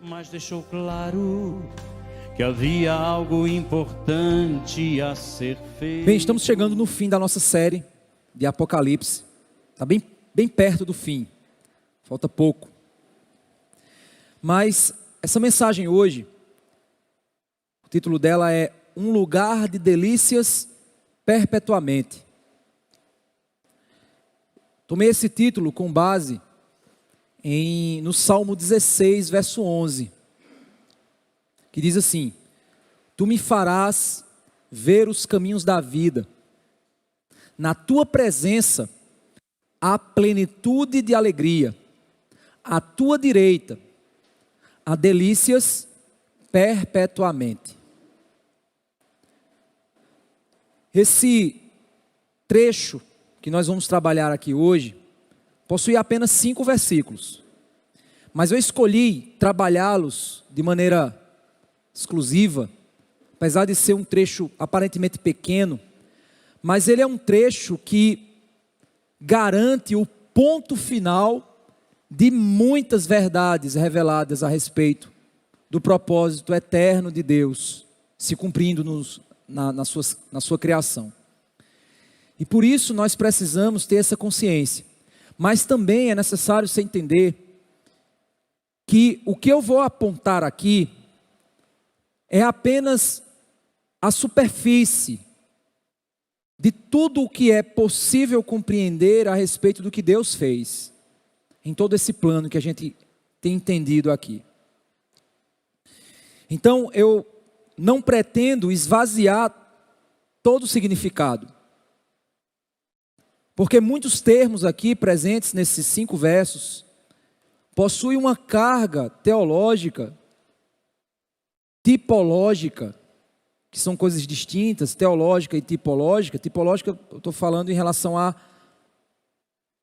mas deixou claro que havia algo importante a ser feito. Bem, estamos chegando no fim da nossa série de Apocalipse. Está bem perto do fim. Falta pouco. Mas essa mensagem hoje, o título dela é Um Lugar de Delícias Perpetuamente. Tomei esse título com base no Salmo 16, verso 11. Que diz assim: Tu me farás ver os caminhos da vida. Na tua presença há plenitude de alegria. À tua direita há delícias perpetuamente. Esse trecho que nós vamos trabalhar aqui hoje possui apenas 5 versículos. Mas eu escolhi trabalhá-los de maneira exclusiva, apesar de ser um trecho aparentemente pequeno, mas ele é um trecho que garante o ponto final de muitas verdades reveladas a respeito do propósito eterno de Deus se cumprindo na sua criação. E por isso nós precisamos ter essa consciência, mas também é necessário você entender que o que eu vou apontar aqui é apenas a superfície de tudo o que é possível compreender a respeito do que Deus fez em todo esse plano que a gente tem entendido aqui. Então eu não pretendo esvaziar todo o significado, porque muitos termos aqui presentes nesses 5 versos possuem uma carga teológica, tipológica, que são coisas distintas, teológica e tipológica. Tipológica, eu estou falando em relação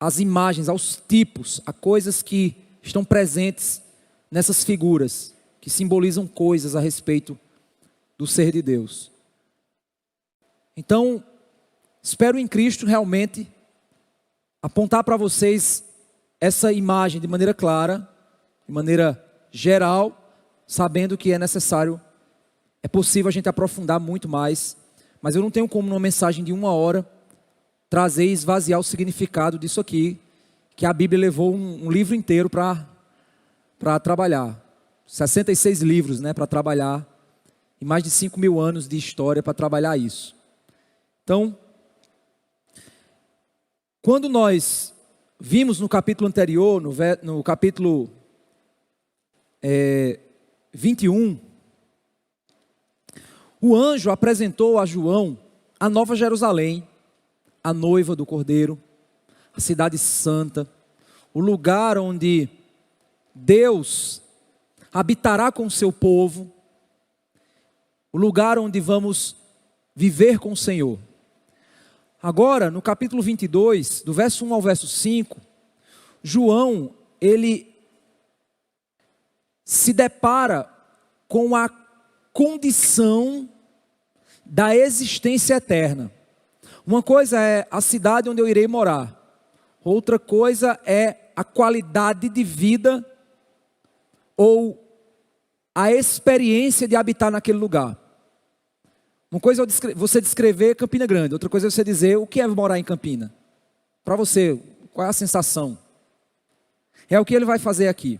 às imagens, aos tipos, a coisas que estão presentes nessas figuras, que simbolizam coisas a respeito do ser de Deus. Então, espero em Cristo realmente apontar para vocês essa imagem de maneira clara, de maneira geral, sabendo que é necessário, é possível a gente aprofundar muito mais, mas eu não tenho como numa mensagem de 1 hora trazer e esvaziar o significado disso aqui, que a Bíblia levou um livro inteiro para trabalhar, 66 livros, né, para trabalhar, e mais de 5.000 anos de história para trabalhar isso. Então, quando nós vimos no capítulo anterior, no capítulo 21, o anjo apresentou a João a Nova Jerusalém, a noiva do Cordeiro, a cidade santa, o lugar onde Deus habitará com o seu povo, o lugar onde vamos viver com o Senhor. Agora, no capítulo 22, do verso 1 ao verso 5, João, ele se depara com a condição da existência eterna. Uma coisa é a cidade onde eu irei morar. Outra coisa é a qualidade de vida ou a experiência de habitar naquele lugar. Uma coisa é você descrever Campina Grande, outra coisa é você dizer o que é morar em Campina. Para você, qual é a sensação? É o que ele vai fazer aqui.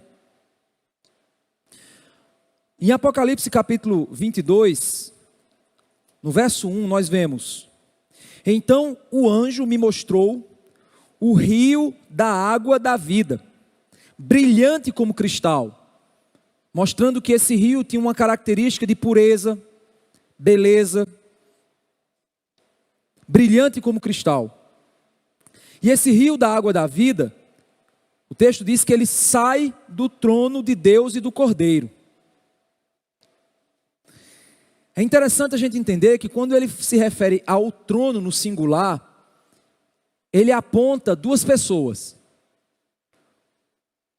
Em Apocalipse capítulo 22, no verso 1, nós vemos: Então o anjo me mostrou o rio da água da vida, brilhante como cristal, mostrando que esse rio tinha uma característica de pureza, beleza, brilhante como cristal. E esse rio da água da vida, o texto diz que ele sai do trono de Deus e do Cordeiro. É interessante a gente entender que quando ele se refere ao trono no singular, ele aponta 2 pessoas: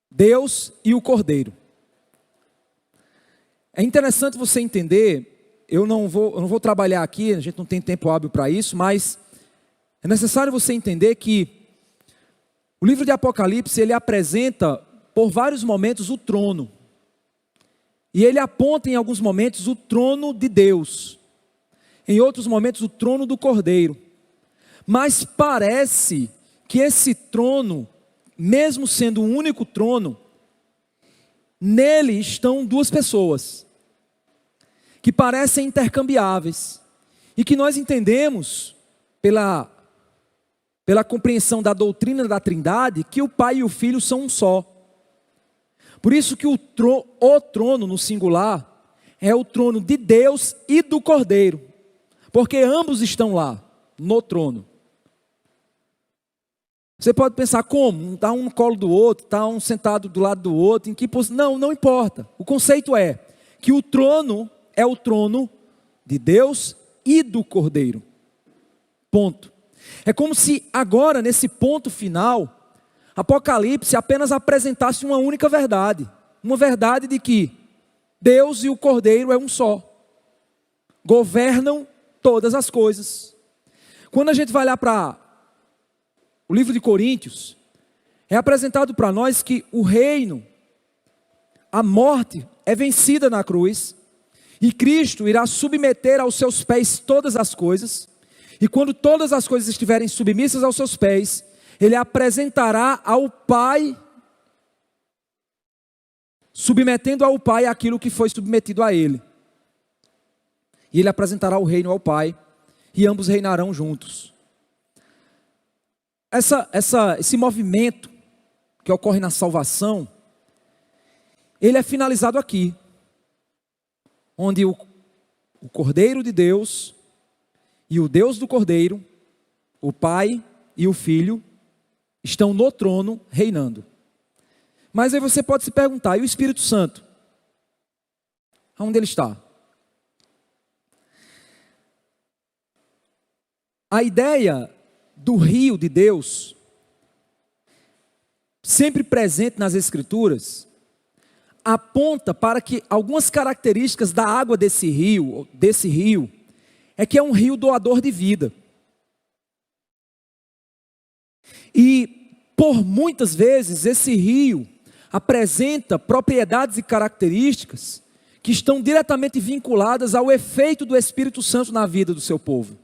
Deus e o Cordeiro. É interessante você entender, eu não vou trabalhar aqui, a gente não tem tempo hábil para isso, mas é necessário você entender que o livro de Apocalipse, ele apresenta por vários momentos o trono. E ele aponta em alguns momentos o trono de Deus, em outros momentos o trono do Cordeiro. Mas parece que esse trono, mesmo sendo um único trono, nele estão duas pessoas, que parecem intercambiáveis, e que nós entendemos, pela compreensão da doutrina da Trindade, que o Pai e o Filho são um só. Por isso que o trono no singular é o trono de Deus e do Cordeiro, porque ambos estão lá, no trono. Você pode pensar como? Está um no colo do outro, está um sentado do lado do outro, em que posição? Não importa. O conceito é que o trono é o trono de Deus e do Cordeiro. Ponto. É como se agora, nesse ponto final, Apocalipse apenas apresentasse uma única verdade. Uma verdade de que Deus e o Cordeiro é um só. Governam todas as coisas. Quando a gente vai olhar para o livro de Coríntios, é apresentado para nós que o reino, a morte é vencida na cruz, e Cristo irá submeter aos seus pés todas as coisas, e quando todas as coisas estiverem submissas aos seus pés, Ele apresentará ao Pai, submetendo ao Pai aquilo que foi submetido a Ele. E Ele apresentará o reino ao Pai, e ambos reinarão juntos. Esse movimento que ocorre na salvação, ele é finalizado aqui, onde o Cordeiro de Deus e o Deus do Cordeiro, o Pai e o Filho, estão no trono reinando. Mas aí você pode se perguntar, e o Espírito Santo? Onde ele está? A ideia do rio de Deus, sempre presente nas Escrituras, aponta para que algumas características da água desse rio, é que é um rio doador de vida. E por muitas vezes esse rio apresenta propriedades e características que estão diretamente vinculadas ao efeito do Espírito Santo na vida do seu povo.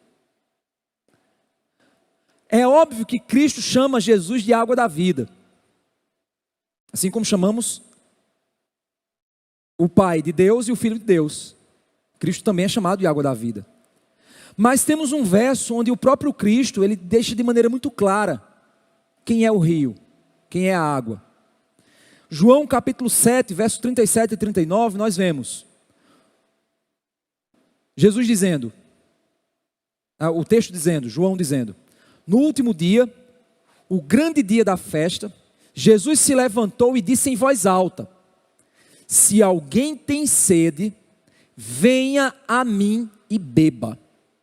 É óbvio que Cristo chama Jesus de água da vida, assim como chamamos o Pai de Deus e o Filho de Deus. Cristo também é chamado de água da vida. Mas temos um verso onde o próprio Cristo, ele deixa de maneira muito clara quem é o rio, quem é a água. João capítulo 7, versos 37 e 39, nós vemos Jesus dizendo, o texto dizendo, João dizendo: no último dia, o grande dia da festa, Jesus se levantou e disse em voz alta: se alguém tem sede, venha a mim e beba.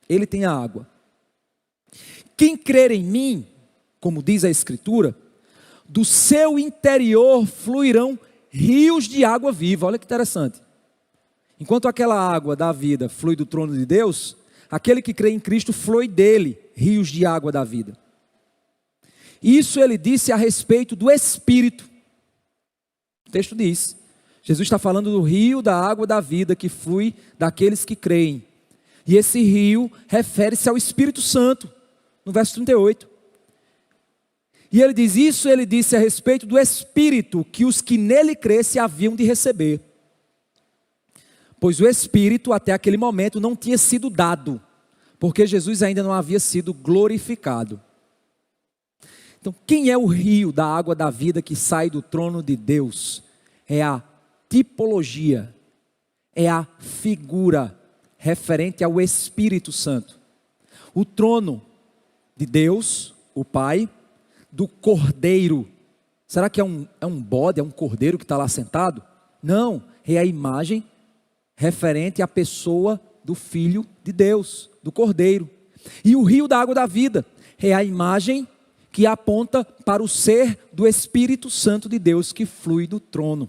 Ele tem a água. Quem crer em mim, como diz a Escritura, do seu interior fluirão rios de água viva. Olha que interessante. Enquanto aquela água da vida flui do trono de Deus, aquele que crê em Cristo flui dele rios de água da vida. Isso ele disse a respeito do Espírito. O texto diz, Jesus está falando do rio da água da vida que flui daqueles que creem. E esse rio refere-se ao Espírito Santo, no verso 38. E ele diz, isso ele disse a respeito do Espírito que os que nele crescem haviam de receber. Pois o Espírito até aquele momento não tinha sido dado, porque Jesus ainda não havia sido glorificado. Então, quem é o rio da água da vida que sai do trono de Deus? É a tipologia, é a figura referente ao Espírito Santo. O trono de Deus, o Pai, do Cordeiro. Será que é um bode, é um cordeiro que está lá sentado? Não, é a imagem referente à pessoa do Filho de Deus, do Cordeiro. E o rio da água da vida é a imagem que aponta para o ser do Espírito Santo de Deus que flui do trono.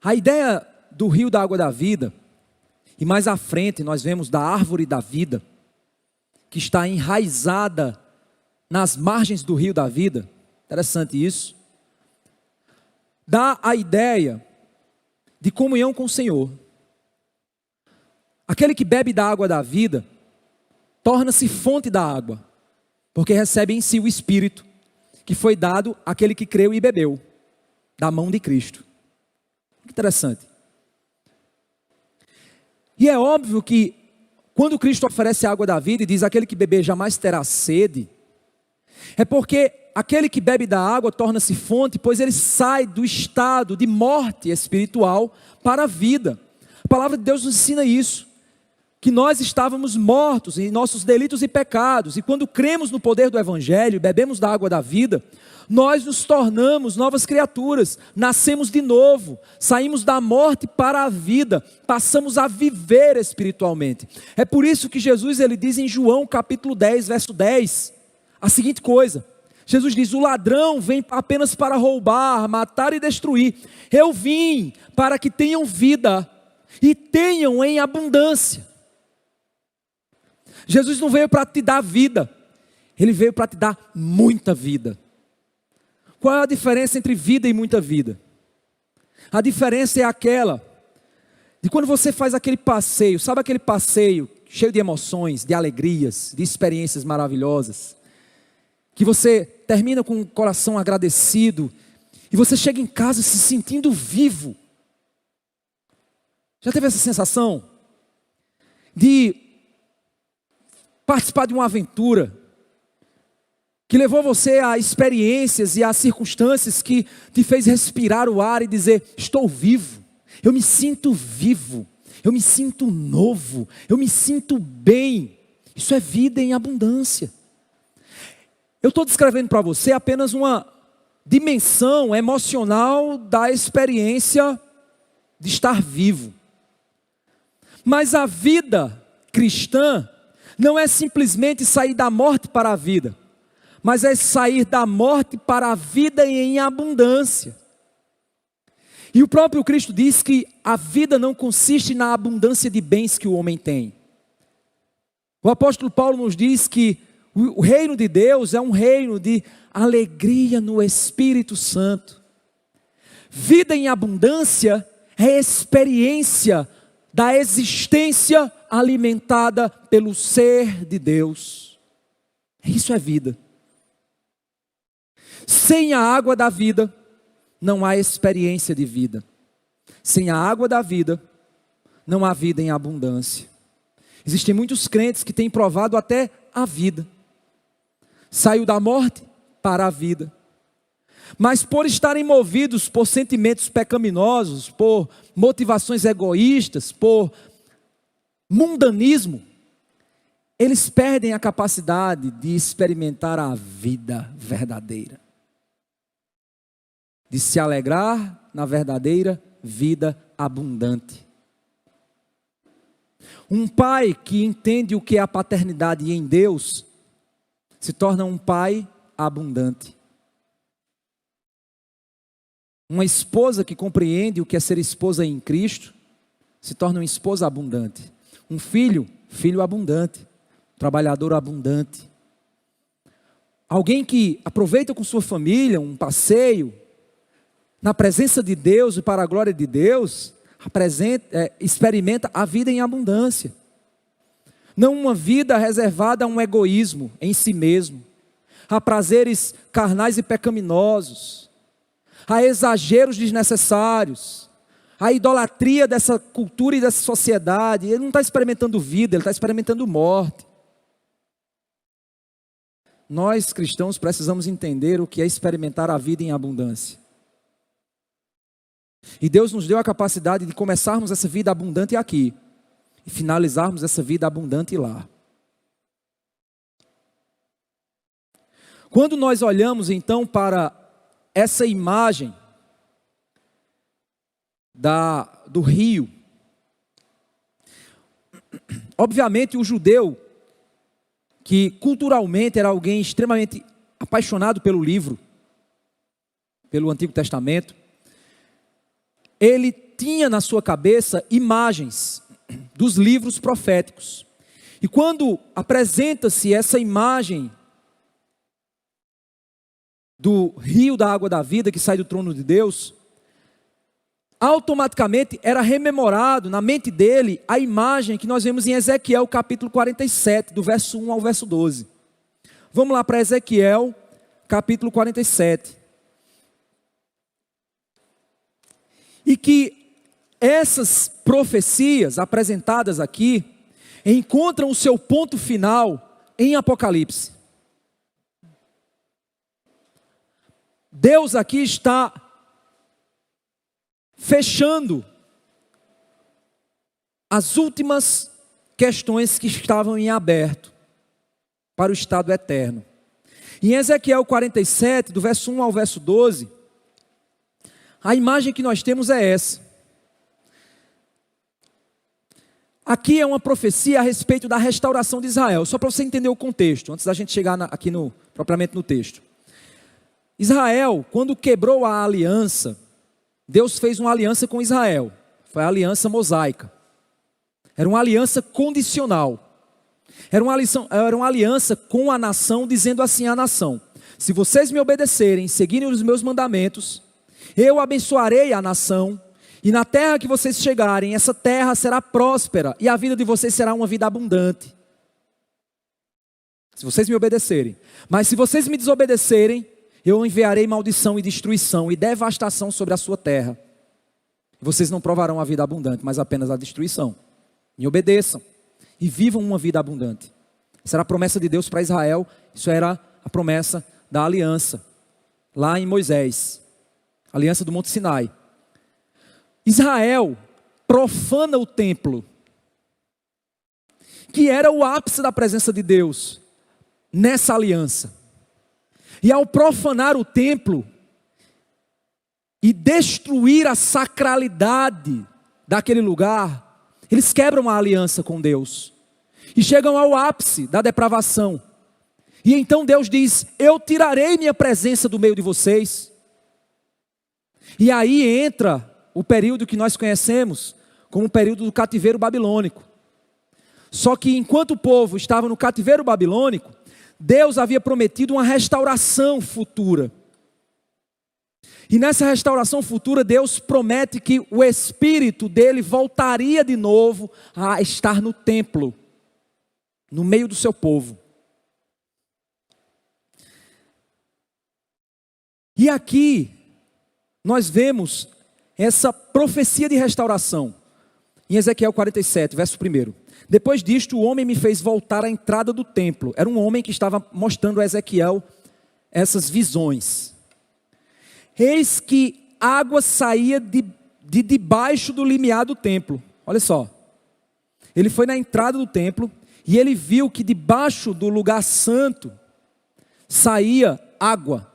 A ideia do rio da água da vida, e mais à frente nós vemos da árvore da vida, que está enraizada nas margens do rio da vida, interessante isso, dá a ideia de comunhão com o Senhor. Aquele que bebe da água da vida, torna-se fonte da água, porque recebe em si o Espírito, que foi dado àquele que creu e bebeu, da mão de Cristo. Interessante. E é óbvio que, quando Cristo oferece a água da vida e diz, aquele que beber jamais terá sede, é porque aquele que bebe da água torna-se fonte, pois ele sai do estado de morte espiritual para a vida. A palavra de Deus nos ensina isso, que nós estávamos mortos em nossos delitos e pecados, e quando cremos no poder do Evangelho e bebemos da água da vida, nós nos tornamos novas criaturas, nascemos de novo, saímos da morte para a vida, passamos a viver espiritualmente. É por isso que Jesus ele diz em João capítulo 10, verso 10, a seguinte coisa: Jesus diz, o ladrão vem apenas para roubar, matar e destruir. Eu vim para que tenham vida e tenham em abundância. Jesus não veio para te dar vida, Ele veio para te dar muita vida. Qual é a diferença entre vida e muita vida? A diferença é aquela de quando você faz aquele passeio, sabe aquele passeio cheio de emoções, de alegrias, de experiências maravilhosas, que você termina com o coração agradecido, e você chega em casa se sentindo vivo. Já teve essa sensação de participar de uma aventura que levou você a experiências e a circunstâncias que te fez respirar o ar e dizer, estou vivo, eu me sinto vivo, eu me sinto novo, eu me sinto bem. Isso é vida em abundância. Eu estou descrevendo para você apenas uma dimensão emocional da experiência de estar vivo. Mas a vida cristã não é simplesmente sair da morte para a vida, mas é sair da morte para a vida em abundância. E o próprio Cristo diz que a vida não consiste na abundância de bens que o homem tem. O apóstolo Paulo nos diz que o reino de Deus é um reino de alegria no Espírito Santo. Vida em abundância é experiência da existência alimentada pelo ser de Deus. Isso é vida. Sem a água da vida, não há experiência de vida. Sem a água da vida, não há vida em abundância. Existem muitos crentes que têm provado até a vida. Saiu da morte para a vida. Mas por estarem movidos por sentimentos pecaminosos, por motivações egoístas, por mundanismo, eles perdem a capacidade de experimentar a vida verdadeira. De se alegrar na verdadeira vida abundante. Um pai que entende o que é a paternidade em Deus, se torna um pai abundante. Uma esposa que compreende o que é ser esposa em Cristo, se torna uma esposa abundante. Um filho, filho abundante. Trabalhador abundante. Alguém que aproveita com sua família um passeio, na presença de Deus e para a glória de Deus, experimenta a vida em abundância. Não uma vida reservada a um egoísmo em si mesmo, a prazeres carnais e pecaminosos, a exageros desnecessários, a idolatria dessa cultura e dessa sociedade. Ele não está experimentando vida, ele está experimentando morte. Nós cristãos precisamos entender o que é experimentar a vida em abundância. E Deus nos deu a capacidade de começarmos essa vida abundante aqui e finalizarmos essa vida abundante lá. Quando nós olhamos então para essa imagem do rio, obviamente o judeu, que culturalmente era alguém extremamente apaixonado pelo livro, pelo Antigo Testamento, ele tinha na sua cabeça imagens dos livros proféticos. E quando apresenta-se essa imagem do rio da água da vida que sai do trono de Deus, automaticamente era rememorado na mente dele a imagem que nós vemos em Ezequiel capítulo 47, do verso 1 ao verso 12. Vamos lá para Ezequiel capítulo 47. E que essas profecias apresentadas aqui encontram o seu ponto final em Apocalipse. Deus aqui está fechando as últimas questões que estavam em aberto para o estado eterno. Em Ezequiel 47, do verso 1 ao verso 12, a imagem que nós temos é essa. Aqui é uma profecia a respeito da restauração de Israel, só para você entender o contexto, antes da gente chegar aqui propriamente no texto. Israel, quando quebrou a aliança, Deus fez uma aliança com Israel, foi a aliança mosaica. Era uma aliança condicional. Era uma aliança com a nação, dizendo assim à nação: se vocês me obedecerem, seguirem os meus mandamentos, eu abençoarei a nação, e na terra que vocês chegarem, essa terra será próspera, e a vida de vocês será uma vida abundante. Se vocês me obedecerem. Mas se vocês me desobedecerem, eu enviarei maldição e destruição e devastação sobre a sua terra. Vocês não provarão a vida abundante, mas apenas a destruição. Me obedeçam e vivam uma vida abundante. Essa era a promessa de Deus para Israel. Isso era a promessa da aliança, lá em Moisés. Aliança do Monte Sinai. Israel profana o templo, que era o ápice da presença de Deus nessa aliança. E ao profanar o templo e destruir a sacralidade daquele lugar, eles quebram a aliança com Deus e chegam ao ápice da depravação. E então Deus diz: eu tirarei minha presença do meio de vocês. E aí entra o período que nós conhecemos como o período do cativeiro babilônico. Só que enquanto o povo estava no cativeiro babilônico, Deus havia prometido uma restauração futura. E nessa restauração futura, Deus promete que o Espírito dele voltaria de novo a estar no templo, no meio do seu povo. E aqui nós vemos essa profecia de restauração em Ezequiel 47, verso 1. Depois disto, o homem me fez voltar à entrada do templo. Era um homem que estava mostrando a Ezequiel essas visões. Eis que água saía de debaixo do limiar do templo. Olha só. Ele foi na entrada do templo e ele viu que debaixo do lugar santo saía água.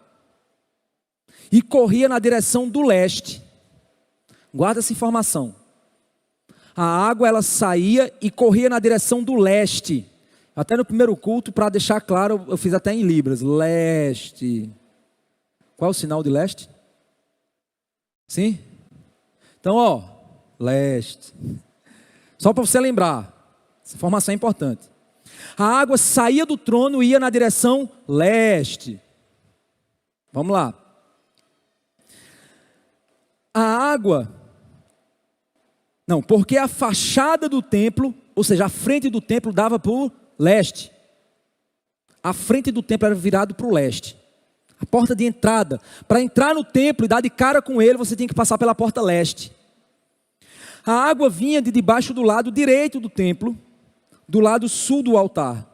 E corria na direção do leste. Guarda essa informação. A água ela saía e corria na direção do leste. Até no primeiro culto, para deixar claro, eu fiz até em libras. Leste. Qual é o sinal de leste? Sim? Então, ó, leste. Só para você lembrar. Essa informação é importante. A água saía do trono e ia na direção leste. Vamos lá. A água... Não, porque a fachada do templo, ou seja, a frente do templo dava para o leste. A frente do templo era virado para o leste. A porta de entrada. Para entrar no templo e dar de cara com ele, você tinha que passar pela porta leste. A água vinha de debaixo do lado direito do templo, do lado sul do altar.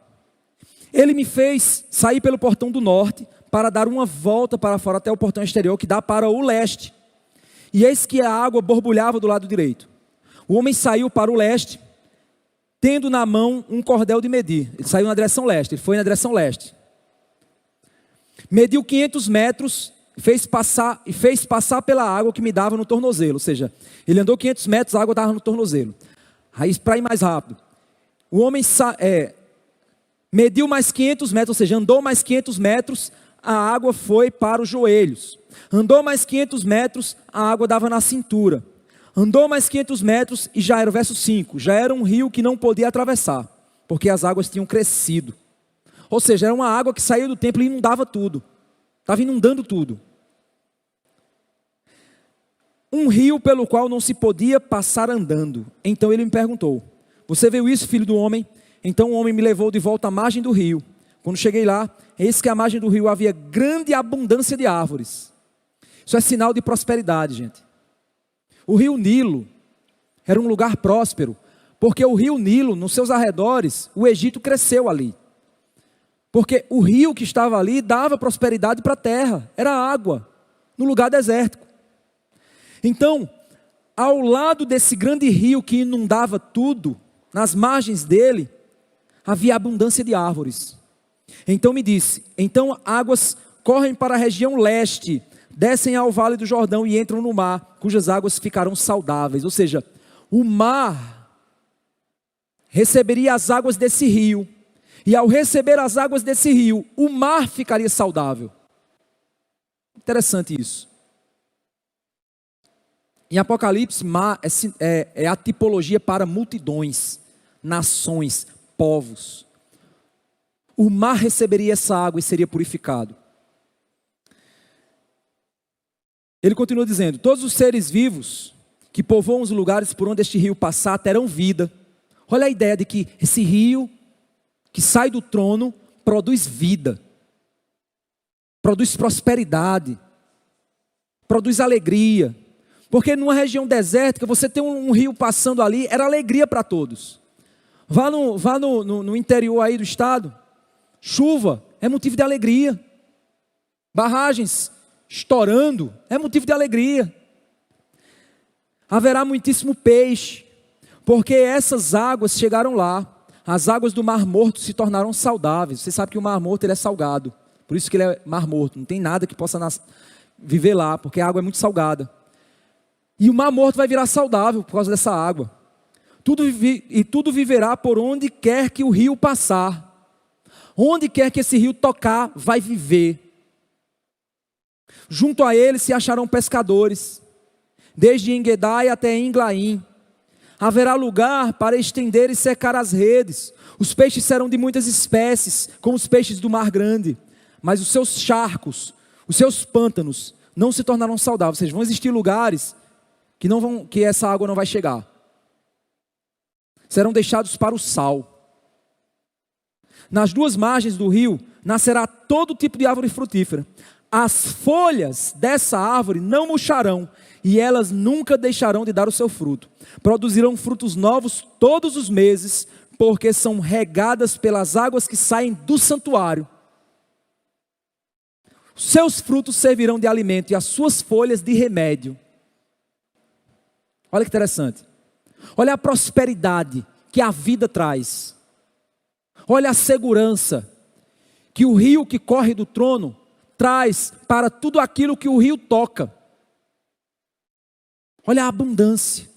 Ele me fez sair pelo portão do norte, para dar uma volta para fora até o portão exterior, que dá para o leste. E eis que a água borbulhava do lado direito. O homem saiu para o leste, tendo na mão um cordel de medir. Ele saiu na direção leste, ele foi na direção leste. Mediu 500 metros, fez passar pela água que me dava no tornozelo. Ou seja, ele andou 500 metros, a água estava no tornozelo. Aí, para ir mais rápido, o homem mediu mais 500 metros, ou seja, andou mais 500 metros, a água foi para os joelhos. Andou mais 500 metros, a água dava na cintura. Andou mais 500 metros e já era o verso 5. Já era um rio que não podia atravessar, porque as águas tinham crescido. Ou seja, era uma água que saía do templo e inundava tudo. Estava inundando tudo. um rio pelo qual não se podia passar andando. Então ele me perguntou: você viu isso, filho do homem? Então o homem me levou de volta à margem do rio. Quando cheguei lá, eis que à margem do rio havia grande abundância de árvores. Isso é sinal de prosperidade, gente. O rio Nilo era um lugar próspero, porque o rio Nilo, nos seus arredores, o Egito cresceu ali. Porque o rio que estava ali dava prosperidade para a terra, era água, no lugar desértico. Então, ao lado desse grande rio que inundava tudo, nas margens dele, havia abundância de árvores. Então me disse: então águas correm para a região leste, descem ao vale do Jordão e entram no mar, cujas águas ficarão saudáveis. Ou seja, o mar receberia as águas desse rio, e ao receber as águas desse rio, o mar ficaria saudável. Interessante isso. Em Apocalipse, mar é a tipologia para multidões, nações, povos. O mar receberia essa água e seria purificado. Ele continua dizendo: todos os seres vivos que povoam os lugares por onde este rio passar terão vida. Olha a ideia de que esse rio que sai do trono produz vida, produz prosperidade, produz alegria. Porque numa região desértica, você tem um rio passando ali, era alegria para todos. Vá no interior aí do estado, chuva é motivo de alegria. Barragens estourando é motivo de alegria. Haverá muitíssimo peixe, porque essas águas chegaram lá. As águas do Mar Morto se tornaram saudáveis. Você sabe que o Mar Morto ele é salgado, por isso que ele é Mar Morto. Não tem nada que possa viver lá, porque a água é muito salgada. E o Mar Morto vai virar saudável por causa dessa água. Tudo viverá por onde quer que o rio passar. Onde quer que esse rio tocar, vai viver. Junto a ele se acharão pescadores, desde Engedai até Englaim. Haverá lugar para estender e secar as redes. Os peixes serão de muitas espécies, como os peixes do mar grande. Mas os seus charcos, os seus pântanos, não se tornarão saudáveis. Ou seja, vão existir lugares que essa água não vai chegar. Serão deixados para o sal. Nas duas margens do rio nascerá todo tipo de árvore frutífera. As folhas dessa árvore não murcharão, e elas nunca deixarão de dar o seu fruto. Produzirão frutos novos todos os meses, porque são regadas pelas águas que saem do santuário. Seus frutos servirão de alimento e as suas folhas de remédio. Olha que interessante. Olha a prosperidade que a vida traz. Olha a segurança que o rio que corre do trono traz para tudo aquilo que o rio toca. Olha a abundância,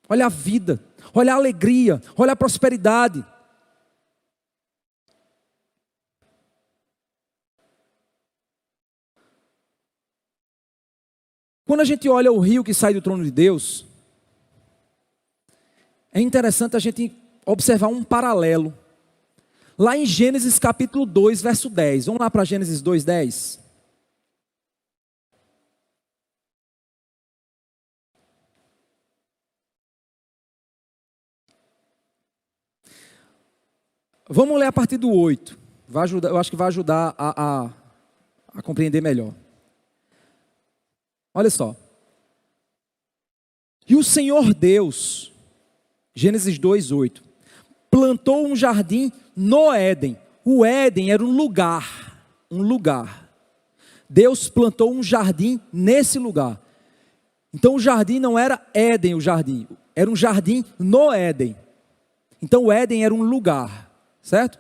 olha a vida, olha a alegria, olha a prosperidade. Quando a gente olha o rio que sai do trono de Deus, é interessante a gente observar um paralelo. Lá em Gênesis capítulo 2, verso 10. Vamos lá para Gênesis 2, 10. Vamos ler a partir do 8. Vai ajudar, eu acho que vai ajudar a compreender melhor. Olha só. E o Senhor Deus, Gênesis 2, 8, plantou um jardim no Éden. O Éden era um lugar. Deus plantou um jardim nesse lugar. Então o jardim não era Éden, o jardim. Era um jardim no Éden. Então o Éden era um lugar. Certo?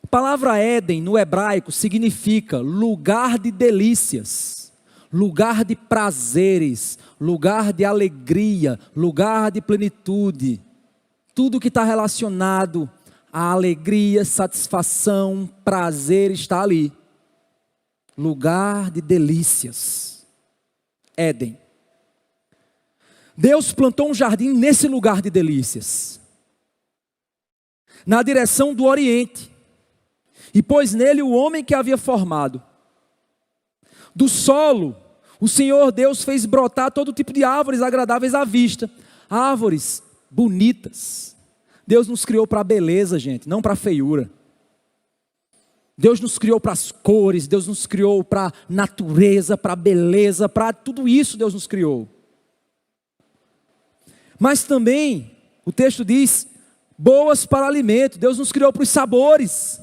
A palavra Éden no hebraico significa lugar de delícias, lugar de prazeres, lugar de alegria, lugar de plenitude. Tudo que está relacionado à alegria, satisfação, prazer está ali. Lugar de delícias. Éden. Deus plantou um jardim nesse lugar de delícias, na direção do Oriente, e pôs nele o homem que havia formado. Do solo, O Senhor Deus fez brotar todo tipo de árvores agradáveis à vista, árvores bonitas. Deus nos criou para a beleza, gente, não para a feiura. Deus nos criou para as cores, Deus nos criou para a natureza, para a beleza, para tudo isso Deus nos criou. Mas também, o texto diz, boas para alimento. Deus nos criou para os sabores,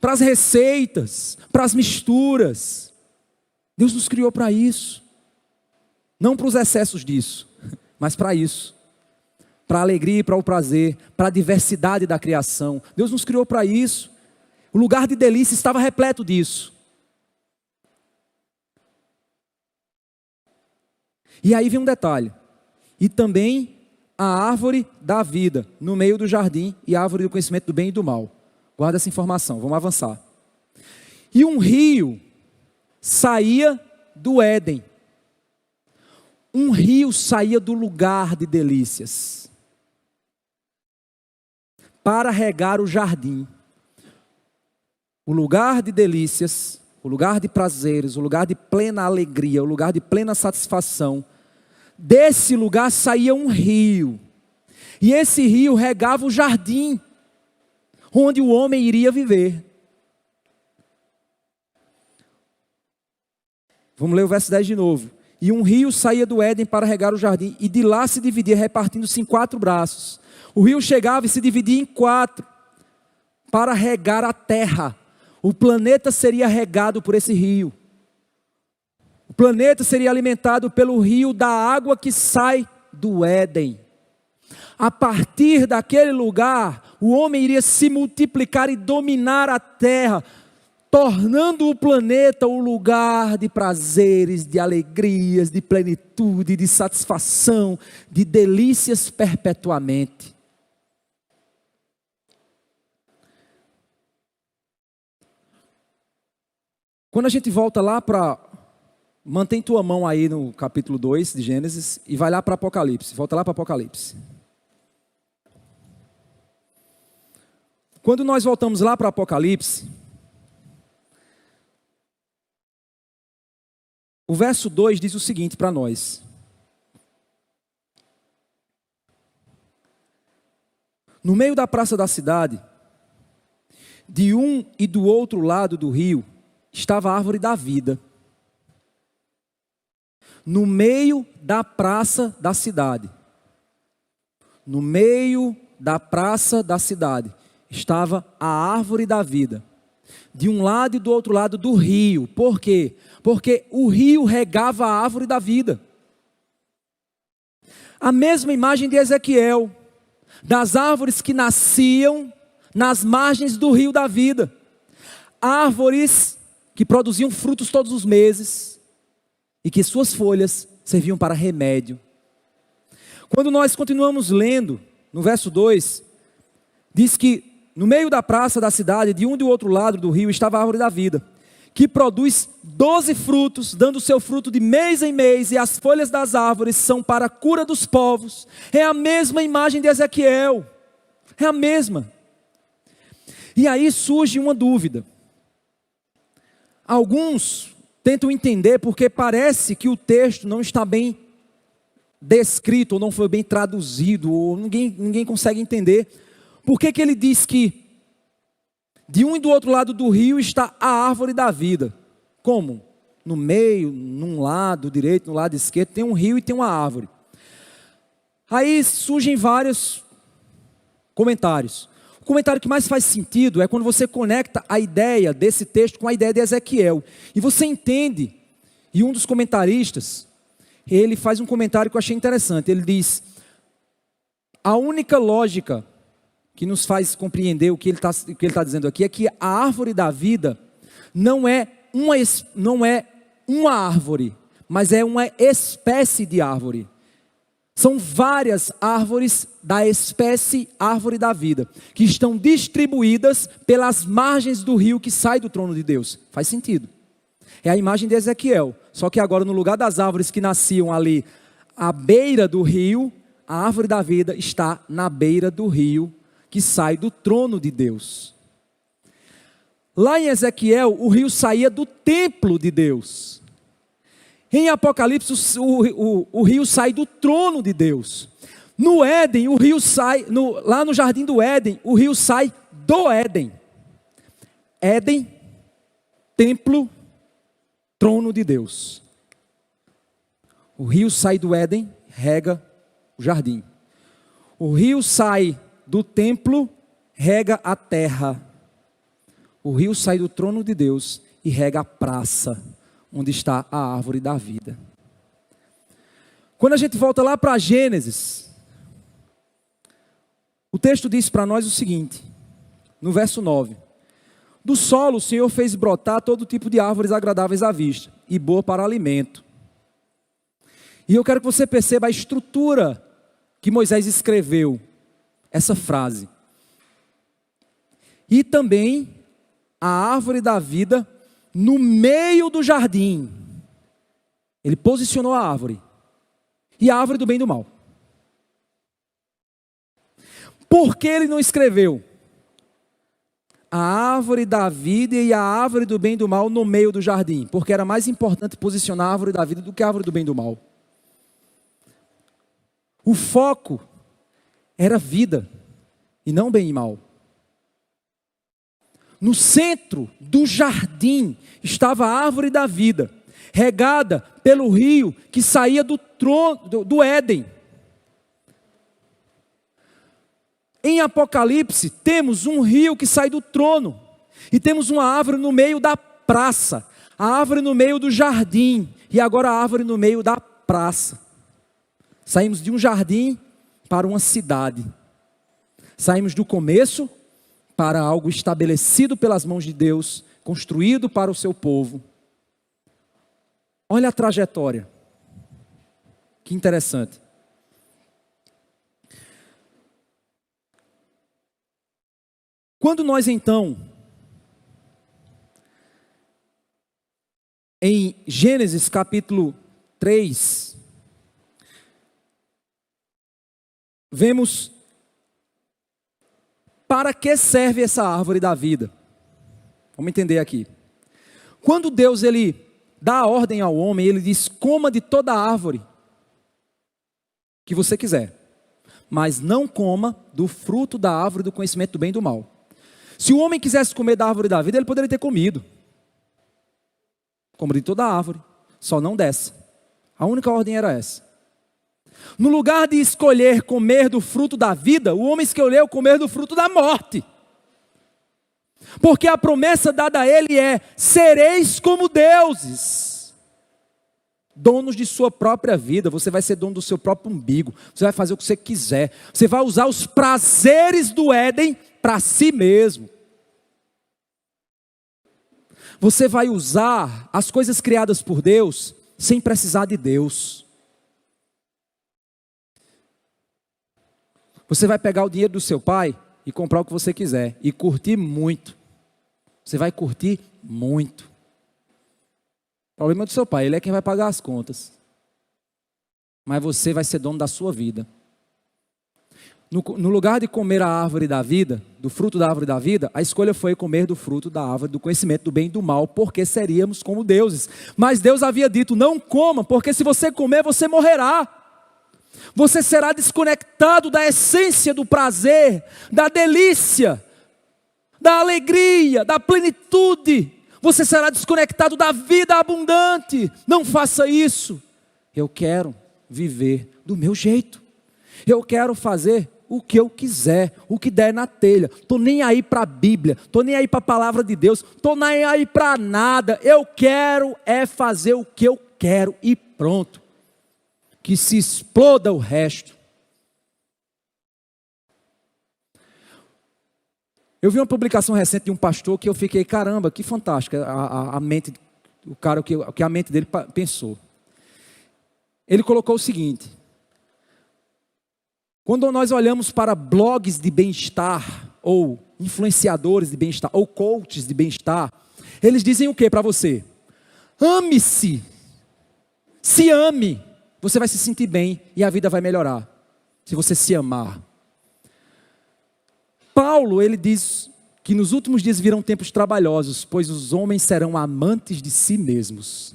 para as receitas, para as misturas. Deus nos criou para isso. Não para os excessos disso, mas para isso. Para a alegria e para o prazer, para a diversidade da criação. Deus nos criou para isso. O lugar de delícia estava repleto disso. E aí vem um detalhe. E também a árvore da vida no meio do jardim e a árvore do conhecimento do bem e do mal. Guarda essa informação, vamos avançar. E um rio saía do Éden. Um rio saía do lugar de delícias para regar o jardim. O lugar de delícias, o lugar de prazeres, o lugar de plena alegria, o lugar de plena satisfação. Desse lugar saía um rio. E esse rio regava o jardim onde o homem iria viver. Vamos ler o verso 10 de novo. E um rio saía do Éden para regar o jardim, e de lá se dividia, repartindo-se em 4 braços. O rio chegava e se dividia em 4 para regar a terra. O planeta seria regado por esse rio. O planeta seria alimentado pelo rio da água que sai do Éden. A partir daquele lugar, o homem iria se multiplicar e dominar a terra, tornando o planeta um lugar de prazeres, de alegrias, de plenitude, de satisfação, de delícias perpetuamente. Quando a gente volta lá para... Mantém tua mão aí no capítulo 2 de Gênesis e vai lá para Apocalipse. Volta lá para Apocalipse. Quando nós voltamos lá para Apocalipse, o verso 2 diz o seguinte para nós. No meio da praça da cidade, de um e do outro lado do rio, estava a árvore da vida. No meio da praça da cidade. No meio da praça da cidade estava a árvore da vida. De um lado e do outro lado do rio. Por quê? Porque o rio regava a árvore da vida. A mesma imagem de Ezequiel, das árvores que nasciam nas margens do rio da vida. Árvores que produziam frutos todos os meses e que suas folhas serviam para remédio. Quando nós continuamos lendo, no verso 2, diz que no meio da praça da cidade, de um e do outro lado do rio, estava a árvore da vida, que produz 12 frutos, dando seu fruto de mês em mês, e as folhas das árvores são para a cura dos povos. É a mesma imagem de Ezequiel, é a mesma. E aí surge uma dúvida. Alguns tentam entender porque parece que o texto não está bem descrito, ou não foi bem traduzido, ou ninguém consegue entender. Por que ele diz que de um e do outro lado do rio está a árvore da vida? Como? No meio, num lado direito, no lado esquerdo, tem um rio e tem uma árvore. Aí surgem vários comentários. O comentário que mais faz sentido é quando você conecta a ideia desse texto com a ideia de Ezequiel. E você entende, e um dos comentaristas, ele faz um comentário que eu achei interessante. Ele diz, a única lógica que nos faz compreender o que ele está dizendo aqui é que a árvore da vida não é uma árvore, mas é uma espécie de árvore. São várias árvores da espécie árvore da vida, que estão distribuídas pelas margens do rio que sai do trono de Deus. Faz sentido. É a imagem de Ezequiel, só que agora no lugar das árvores que nasciam ali à beira do rio, a árvore da vida está na beira do rio que sai do trono de Deus. Lá em Ezequiel, o rio saía do templo de Deus. Em Apocalipse, o rio sai do trono de Deus. No Éden, o rio sai, lá no jardim do Éden, o rio sai do Éden. Éden, templo, trono de Deus. O rio sai do Éden, rega o jardim. O rio sai do templo, rega a terra. O rio sai do trono de Deus e rega a praça, onde está a árvore da vida. Quando a gente volta lá para Gênesis, o texto diz para nós o seguinte, no verso 9: do solo o Senhor fez brotar todo tipo de árvores agradáveis à vista e boa para alimento. E eu quero que você perceba a estrutura que Moisés escreveu essa frase. E também a árvore da vida no meio do jardim. Ele posicionou a árvore. E a árvore do bem e do mal. Por que ele não escreveu a árvore da vida e a árvore do bem e do mal no meio do jardim? Porque era mais importante posicionar a árvore da vida do que a árvore do bem e do mal. O foco era vida e não bem e mal. No centro do jardim estava a árvore da vida, regada pelo rio que saía do Éden. Em Apocalipse temos um rio que sai do trono e temos uma árvore no meio da praça, a árvore no meio do jardim e agora a árvore no meio da praça. Saímos de um jardim para uma cidade. Saímos do começo para algo estabelecido pelas mãos de Deus, construído para o seu povo. Olha a trajetória. Que interessante. Quando nós então, em Gênesis capítulo 3, vemos para que serve essa árvore da vida. Vamos entender aqui. Quando Deus ele dá a ordem ao homem, ele diz: coma de toda árvore que você quiser, mas não coma do fruto da árvore do conhecimento do bem e do mal. Se o homem quisesse comer da árvore da vida, ele poderia ter comido. Coma de toda árvore, só não dessa. A única ordem era essa. No lugar de escolher comer do fruto da vida, o homem escolheu comer do fruto da morte. Porque a promessa dada a ele é: sereis como deuses, donos de sua própria vida. Você vai ser dono do seu próprio umbigo. Você vai fazer o que você quiser. Você vai usar os prazeres do Éden para si mesmo. Você vai usar as coisas criadas por Deus sem precisar de Deus. Você vai pegar o dinheiro do seu pai e comprar o que você quiser e curtir muito. Você vai curtir muito. O problema é do seu pai, ele é quem vai pagar as contas. Mas você vai ser dono da sua vida. No lugar de comer a árvore da vida, do fruto da árvore da vida, a escolha foi comer do fruto da árvore do conhecimento do bem e do mal, porque seríamos como deuses. Mas Deus havia dito: não coma, porque se você comer, você morrerá. Você será desconectado da essência do prazer, da delícia, da alegria, da plenitude. Você será desconectado da vida abundante. Não faça isso. Eu quero viver do meu jeito. Eu quero fazer o que eu quiser, o que der na telha. Estou nem aí para a Bíblia, estou nem aí para a palavra de Deus, estou nem aí para nada. Eu quero é fazer o que eu quero e pronto. Que se exploda o resto. Eu vi uma publicação recente de um pastor que eu fiquei: caramba, que fantástica a mente, o cara, o que a mente dele pensou. Ele colocou o seguinte: quando nós olhamos para blogs de bem-estar, ou influenciadores de bem-estar, ou coaches de bem-estar, eles dizem o que para você? Ame-se, se ame, você vai se sentir bem e a vida vai melhorar, se você se amar. Paulo, ele diz que nos últimos dias virão tempos trabalhosos, pois os homens serão amantes de si mesmos.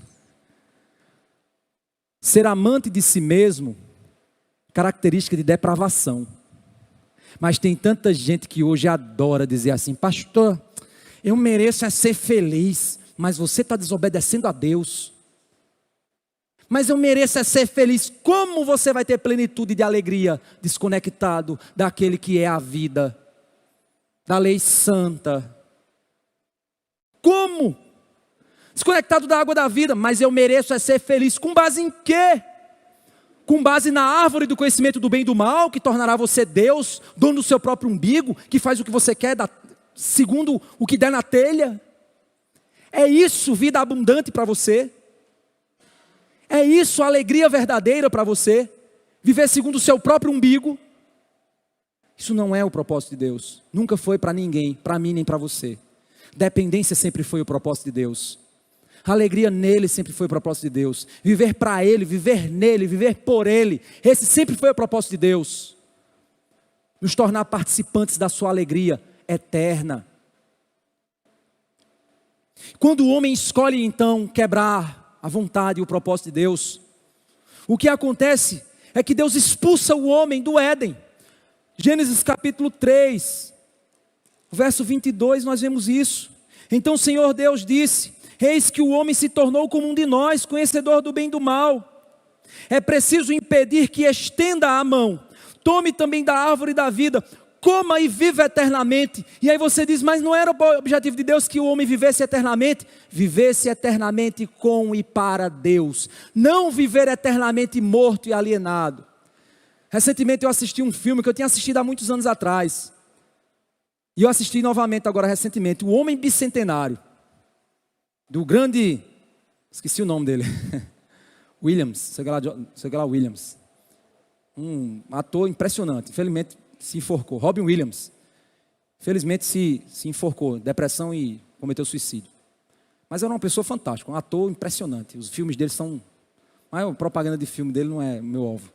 Ser amante de si mesmo, característica de depravação. Mas tem tanta gente que hoje adora dizer assim: pastor, eu mereço é ser feliz, mas você está desobedecendo a Deus. Mas eu mereço é ser feliz. Como você vai ter plenitude de alegria desconectado daquele que é a vida, da lei santa? Como? Desconectado da água da vida. Mas eu mereço é ser feliz. Com base em quê? Com base na árvore do conhecimento do bem e do mal, que tornará você Deus, dono do seu próprio umbigo, que faz o que você quer, segundo o que der na telha? É isso vida abundante para você? É isso alegria verdadeira para você? Viver segundo o seu próprio umbigo? Isso não é o propósito de Deus. Nunca foi para ninguém, para mim nem para você. Dependência sempre foi o propósito de Deus. Alegria nele sempre foi o propósito de Deus. Viver para ele, viver nele, viver por ele. Esse sempre foi o propósito de Deus. Nos tornar participantes da sua alegria eterna. Quando o homem escolhe então quebrar a vontade e o propósito de Deus, o que acontece é que Deus expulsa o homem do Éden. Gênesis capítulo 3, verso 22, nós vemos isso. Então o Senhor Deus disse: eis que o homem se tornou como um de nós, conhecedor do bem e do mal. É preciso impedir que estenda a mão, tome também da árvore da vida, coma e viva eternamente. E aí você diz: mas não era o objetivo de Deus que o homem vivesse eternamente? Vivesse eternamente com e para Deus, não viver eternamente morto e alienado. Recentemente eu assisti um filme que eu tinha assistido há muitos anos atrás, e eu assisti novamente agora recentemente, O Homem Bicentenário, do grande, esqueci o nome dele, Williams, sei lá Williams, um ator impressionante, infelizmente se enforcou, Robin Williams, infelizmente se enforcou, depressão e cometeu suicídio, mas era uma pessoa fantástica, um ator impressionante, os filmes dele são, mas a propaganda de filme dele não é meu alvo.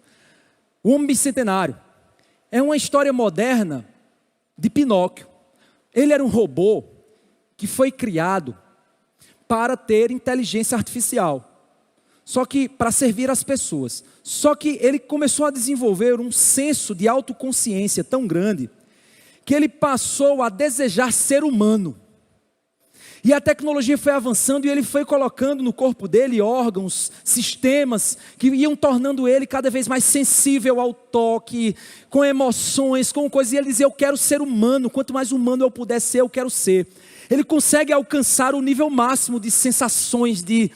O Homem Bicentenário é uma história moderna de Pinóquio. Ele era um robô que foi criado para ter inteligência artificial, só que para servir as pessoas. Só que ele começou a desenvolver um senso de autoconsciência tão grande que ele passou a desejar ser humano. E a tecnologia foi avançando e ele foi colocando no corpo dele órgãos, sistemas que iam tornando ele cada vez mais sensível ao toque, com emoções, com coisas. E ele dizia: eu quero ser humano, quanto mais humano eu puder ser, eu quero ser. Ele consegue alcançar o nível máximo de sensações, de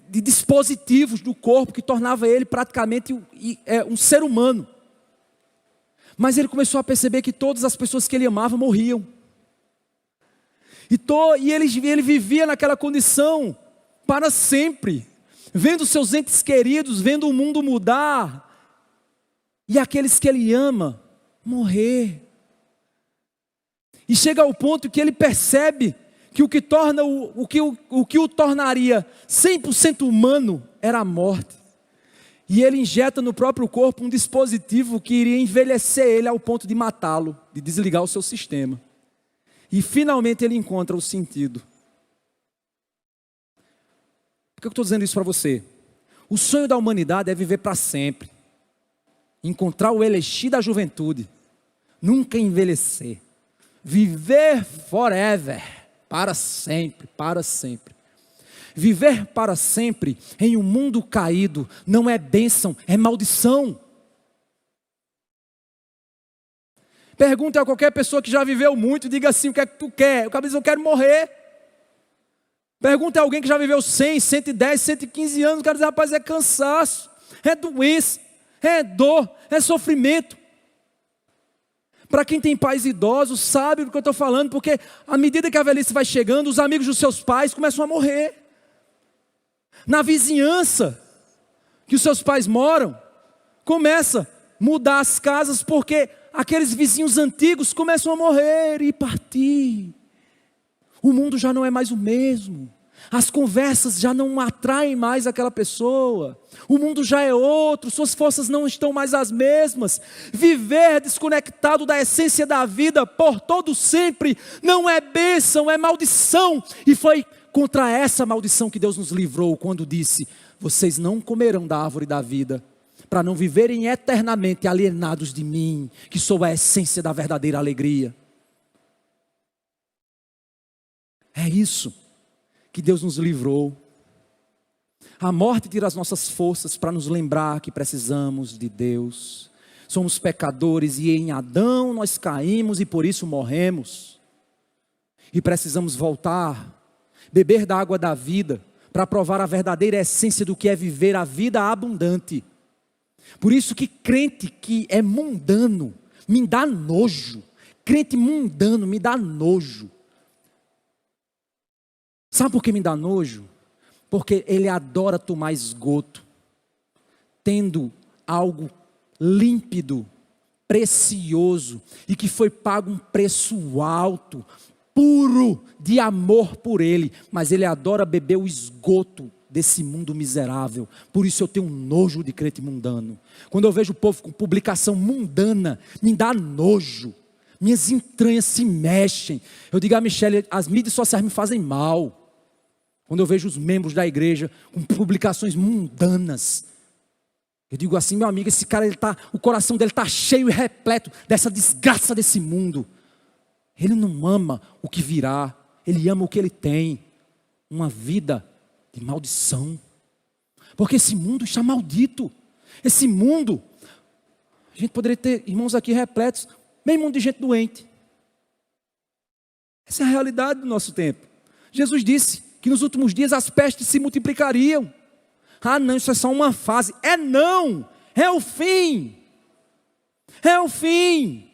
dispositivos do corpo que tornava ele praticamente um ser humano. Mas ele começou a perceber que todas as pessoas que ele amava morriam. E ele vivia naquela condição para sempre, vendo seus entes queridos, vendo o mundo mudar, e aqueles que ele ama morrer. E chega ao ponto que ele percebe que o que o tornaria 100% humano era a morte. E ele injeta no próprio corpo um dispositivo que iria envelhecer ele ao ponto de matá-lo, de desligar o seu sistema. E finalmente ele encontra o sentido. Por que eu estou dizendo isso para você? O sonho da humanidade é viver para sempre. Encontrar o elixir da juventude. Nunca envelhecer. Viver forever. Para sempre, para sempre. Viver para sempre em um mundo caído não é bênção, é maldição. Pergunta a qualquer pessoa que já viveu muito, diga assim: o que é que tu quer? O cara diz: eu quero morrer. Pergunta a alguém que já viveu 100, 110, 115 anos, o cara diz: rapaz, é cansaço, é doença, é dor, é sofrimento. Para quem tem pais idosos, sabe do que eu estou falando, porque à medida que a velhice vai chegando, os amigos dos seus pais começam a morrer. Na vizinhança que os seus pais moram, começa a mudar as casas, porque aqueles vizinhos antigos começam a morrer e partir. O mundo já não é mais o mesmo. As conversas já não atraem mais aquela pessoa. O mundo já é outro, suas forças não estão mais as mesmas. Viver desconectado da essência da vida por todo sempre não é bênção, é maldição. E foi contra essa maldição que Deus nos livrou quando disse: vocês não comerão da árvore da vida, para não viverem eternamente alienados de mim, que sou a essência da verdadeira alegria. É isso que Deus nos livrou. A morte tira as nossas forças para nos lembrar que precisamos de Deus. Somos pecadores e em Adão nós caímos e por isso morremos. E precisamos voltar, beber da água da vida, para provar a verdadeira essência do que é viver a vida abundante. Por isso que crente que é mundano me dá nojo. Crente mundano me dá nojo. Sabe por que me dá nojo? Porque ele adora tomar esgoto, tendo algo límpido, precioso, e que foi pago um preço alto, puro, de amor por ele, mas ele adora beber o esgoto desse mundo miserável. Por isso eu tenho nojo de crente mundano. Quando eu vejo o povo com publicação mundana, me dá nojo, minhas entranhas se mexem. Eu digo a Michele, as mídias sociais me fazem mal. Quando eu vejo os membros da igreja com publicações mundanas, eu digo assim: meu amigo, esse cara, o coração dele está cheio e repleto dessa desgraça desse mundo. Ele não ama o que virá, ele ama o que ele tem, uma vida de maldição. Porque esse mundo está maldito. Esse mundo, a gente poderia ter irmãos aqui repletos, meio mundo de gente doente. Essa é a realidade do nosso tempo. Jesus disse que nos últimos dias as pestes se multiplicariam. Ah não, isso é só uma fase. É não, é o fim. É o fim.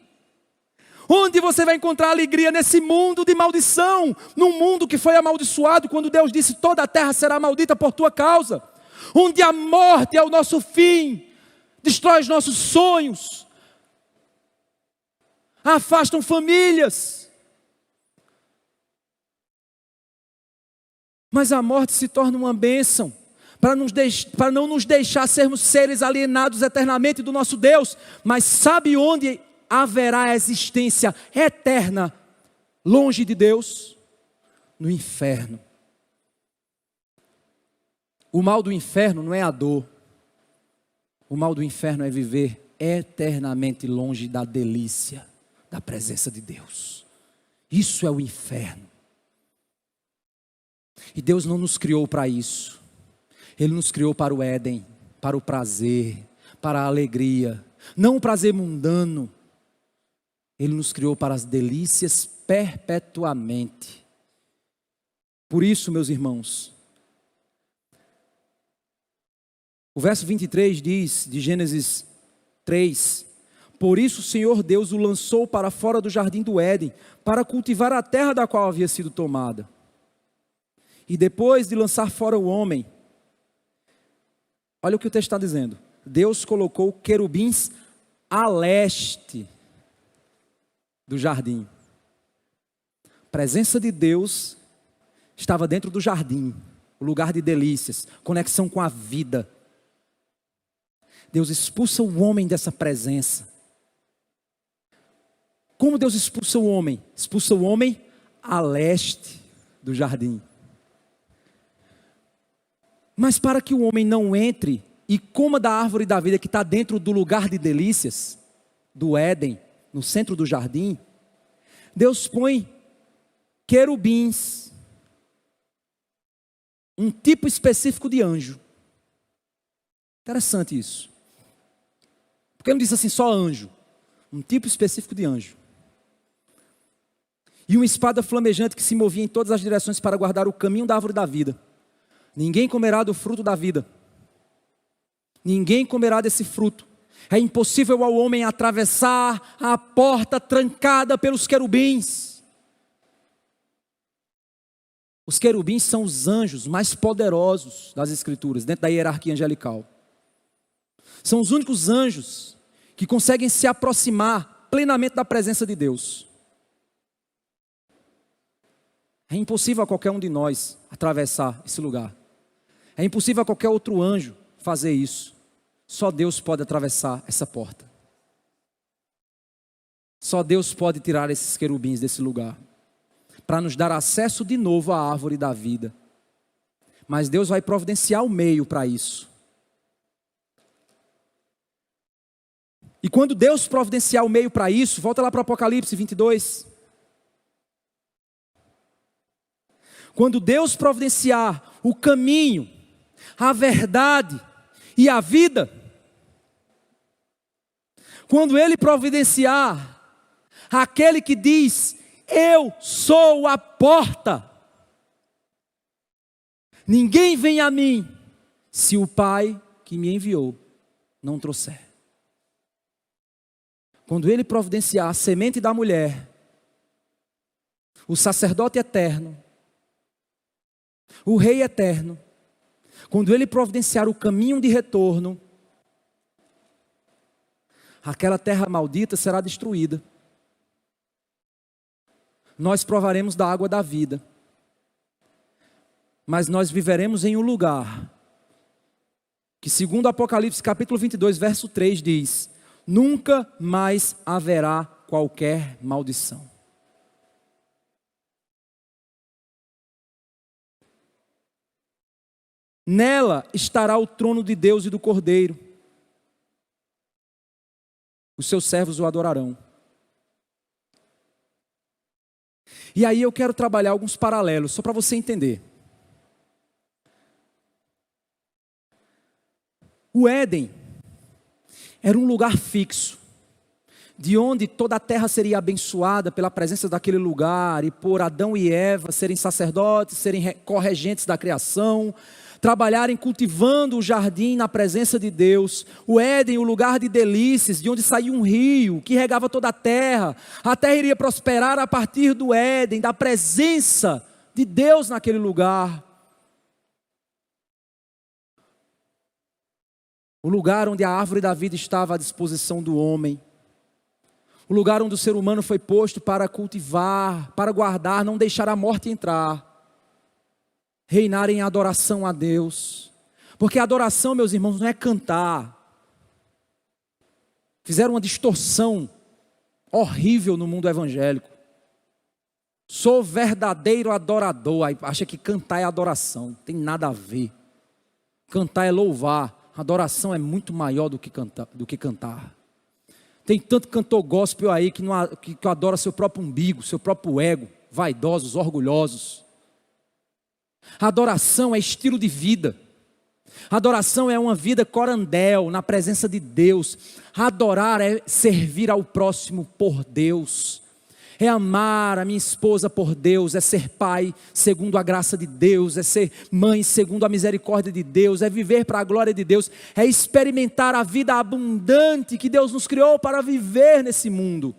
Onde você vai encontrar alegria nesse mundo de maldição? Num mundo que foi amaldiçoado quando Deus disse: toda a terra será maldita por tua causa. Onde a morte é o nosso fim, destrói os nossos sonhos, afastam famílias. Mas a morte se torna uma bênção, para não nos deixar sermos seres alienados eternamente do nosso Deus. Mas sabe onde haverá existência eterna, longe de Deus? No inferno. O mal do inferno não é a dor. O mal do inferno é viver eternamente longe da delícia, da presença de Deus. Isso é o inferno. E Deus não nos criou para isso. Ele nos criou para o Éden, para o prazer, para a alegria. Não o prazer mundano. Ele nos criou para as delícias perpetuamente. Por isso, meus irmãos, o verso 23 diz, de Gênesis 3: por isso o Senhor Deus o lançou para fora do jardim do Éden, para cultivar a terra da qual havia sido tomada. E depois de lançar fora o homem, olha o que o texto está dizendo: Deus colocou querubins a leste do jardim. A presença de Deus estava dentro do jardim, o lugar de delícias, conexão com a vida. Deus expulsa o homem dessa presença. Como Deus expulsa o homem? Expulsa o homem a leste do jardim. Mas para que o homem não entre e coma da árvore da vida que está dentro do lugar de delícias, do Éden, no centro do jardim, Deus põe querubins, um tipo específico de anjo. Interessante isso. Porque ele não disse assim só anjo, um tipo específico de anjo. E uma espada flamejante que se movia em todas as direções para guardar o caminho da árvore da vida. Ninguém comerá do fruto da vida. Ninguém comerá desse fruto. É impossível ao homem atravessar a porta trancada pelos querubins. Os querubins são os anjos mais poderosos das Escrituras, dentro da hierarquia angelical. São os únicos anjos que conseguem se aproximar plenamente da presença de Deus. É impossível a qualquer um de nós atravessar esse lugar. É impossível a qualquer outro anjo fazer isso. Só Deus pode atravessar essa porta. Só Deus pode tirar esses querubins desse lugar. para nos dar acesso de novo à árvore da vida. Mas Deus vai providenciar o meio para isso. E quando Deus providenciar o meio para isso, volta lá para o Apocalipse 22. Quando Deus providenciar o caminho, a verdade e a vida, quando Ele providenciar aquele que diz: eu sou a porta, ninguém vem a mim se o Pai que me enviou não trouxer. Quando Ele providenciar a semente da mulher, o sacerdote eterno, o rei eterno, quando Ele providenciar o caminho de retorno, aquela terra maldita será destruída. Nós provaremos da água da vida, mas nós viveremos em um lugar que, segundo Apocalipse capítulo 22, verso 3 diz: nunca mais haverá qualquer maldição. Nela estará o trono de Deus e do Cordeiro. Os seus servos o adorarão. E aí eu quero trabalhar alguns paralelos, só para você entender. O Éden era um lugar fixo, de onde toda a terra seria abençoada pela presença daquele lugar, e por Adão e Eva serem sacerdotes, serem corregentes da criação, trabalharem cultivando o jardim na presença de Deus. O Éden, o lugar de delícias, de onde saía um rio que regava toda a terra iria prosperar a partir do Éden, da presença de Deus naquele lugar. O lugar onde a árvore da vida estava à disposição do homem. O lugar onde o ser humano foi posto para cultivar, para guardar, não deixar a morte entrar. Reinar em adoração a Deus. Porque a adoração, meus irmãos, não é cantar. Fizeram uma distorção horrível no mundo evangélico. Sou verdadeiro adorador. Aí acha que cantar é adoração. Não tem nada a ver. Cantar é louvar. Adoração é muito maior do que cantar. Tem tanto cantor gospel aí que adora seu próprio umbigo, seu próprio ego, vaidosos, orgulhosos. Adoração é estilo de vida. Adoração é uma vida corandel, na presença de Deus. Adorar é servir ao próximo por Deus. É amar a minha esposa por Deus, é ser pai segundo a graça de Deus, é ser mãe segundo a misericórdia de Deus, é viver para a glória de Deus, é experimentar a vida abundante que Deus nos criou para viver nesse mundo.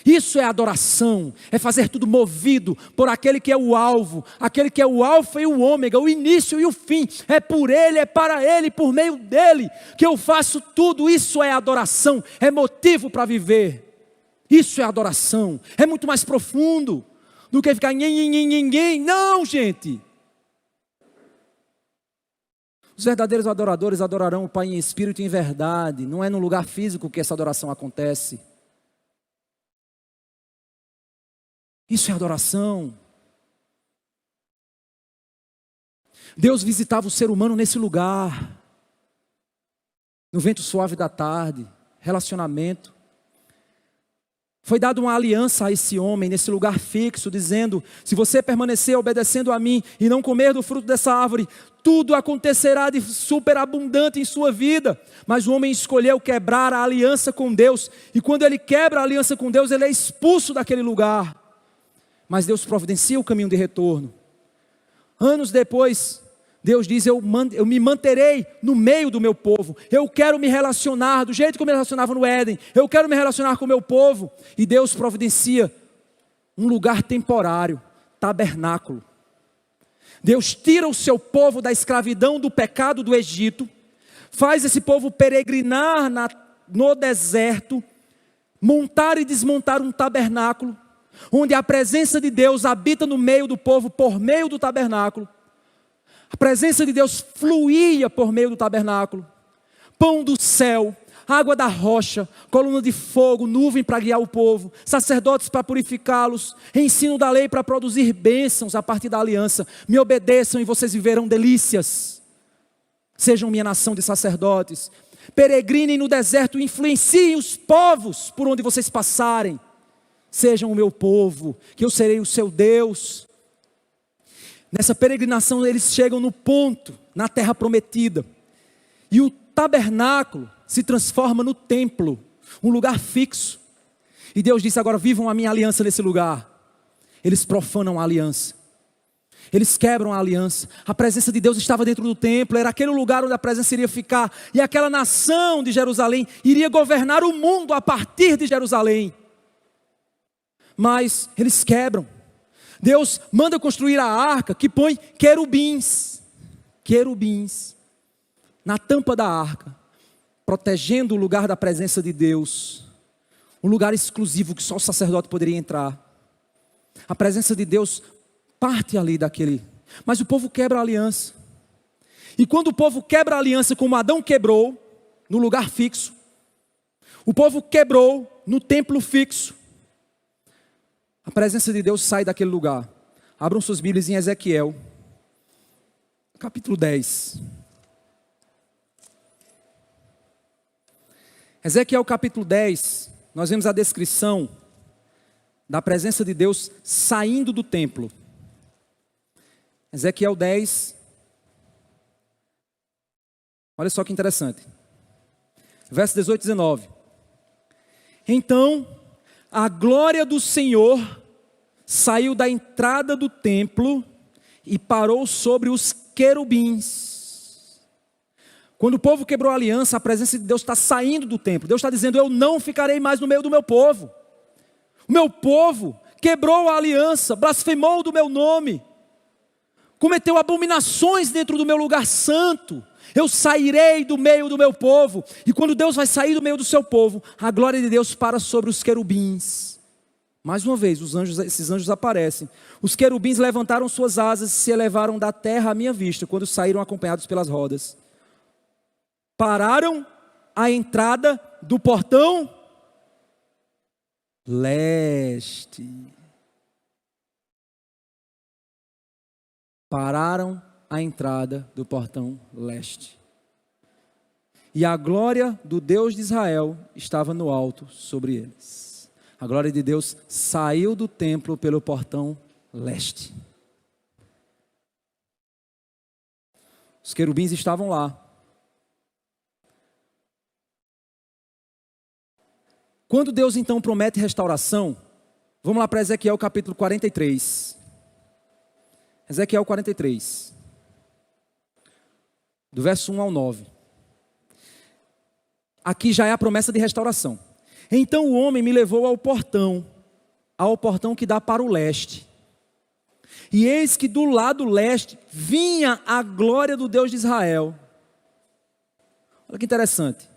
Isso é adoração, é fazer tudo movido por aquele que é o alvo, aquele que é o alfa e o ômega, o início e o fim. É por Ele, é para Ele, por meio dEle que eu faço tudo. Isso é adoração, é motivo para viver. Isso é adoração, é muito mais profundo do que ficar ninguém. Não, gente. Os verdadeiros adoradores adorarão o Pai em espírito e em verdade. Não é no lugar físico que essa adoração acontece. Isso é adoração. Deus visitava o ser humano nesse lugar. No vento suave da tarde, relacionamento. Foi dada uma aliança a esse homem, nesse lugar fixo, dizendo: se você permanecer obedecendo a mim e não comer do fruto dessa árvore, tudo acontecerá de superabundante em sua vida. Mas o homem escolheu quebrar a aliança com Deus, e quando ele quebra a aliança com Deus, ele é expulso daquele lugar. Mas Deus providencia o caminho de retorno. Anos depois, Deus diz: eu me manterei no meio do meu povo. Eu quero me relacionar do jeito que eu me relacionava no Éden. Eu quero me relacionar com o meu povo. E Deus providencia um lugar temporário, tabernáculo. Deus tira o seu povo da escravidão, do pecado do Egito. Faz esse povo peregrinar no deserto. Montar e desmontar um tabernáculo, onde a presença de Deus habita no meio do povo por meio do tabernáculo. A presença de Deus fluía por meio do tabernáculo. Pão do céu, água da rocha, coluna de fogo, nuvem para guiar o povo, sacerdotes para purificá-los, ensino da lei para produzir bênçãos a partir da aliança. Me obedeçam e vocês viverão delícias. Sejam minha nação de sacerdotes. Peregrinem no deserto e influenciem os povos por onde vocês passarem. Sejam o meu povo, que eu serei o seu Deus. Nessa peregrinação eles chegam no ponto, na terra prometida. E o tabernáculo se transforma no templo, um lugar fixo. E Deus disse: agora vivam a minha aliança nesse lugar. Eles profanam a aliança. Eles quebram a aliança. A presença de Deus estava dentro do templo. Era aquele lugar onde a presença iria ficar. E aquela nação de Jerusalém iria governar o mundo a partir de Jerusalém. Mas eles quebram. Deus manda construir a arca que põe querubins na tampa da arca, protegendo o lugar da presença de Deus, um lugar exclusivo que só o sacerdote poderia entrar. A presença de Deus parte ali daquele, mas o povo quebra a aliança. E quando o povo quebra a aliança como Adão quebrou, no lugar fixo, o povo quebrou no templo fixo, a presença de Deus sai daquele lugar. Abram suas Bíblias em Ezequiel, capítulo 10. Ezequiel capítulo 10, nós vemos a descrição da presença de Deus saindo do templo. Ezequiel 10, olha só que interessante. Verso 18 e 19. Então, a glória do Senhor saiu da entrada do templo e parou sobre os querubins. Quando o povo quebrou a aliança, a presença de Deus está saindo do templo. Deus está dizendo: eu não ficarei mais no meio do meu povo. O meu povo quebrou a aliança, blasfemou do meu nome, cometeu abominações dentro do meu lugar santo. Eu sairei do meio do meu povo. E quando Deus vai sair do meio do seu povo, a glória de Deus para sobre os querubins. Mais uma vez, esses anjos aparecem. Os querubins levantaram suas asas e se elevaram da terra à minha vista, quando saíram acompanhados pelas rodas. Pararam à entrada do portão leste. Pararam à entrada do portão leste. E a glória do Deus de Israel estava no alto sobre eles. A glória de Deus saiu do templo pelo portão leste. Os querubins estavam lá. Quando Deus então promete restauração, vamos lá para Ezequiel capítulo 43. Ezequiel 43. Do verso 1 ao 9. Aqui já é a promessa de restauração. Então o homem me levou ao portão que dá para o leste. E eis que do lado leste vinha a glória do Deus de Israel. Olha que interessante.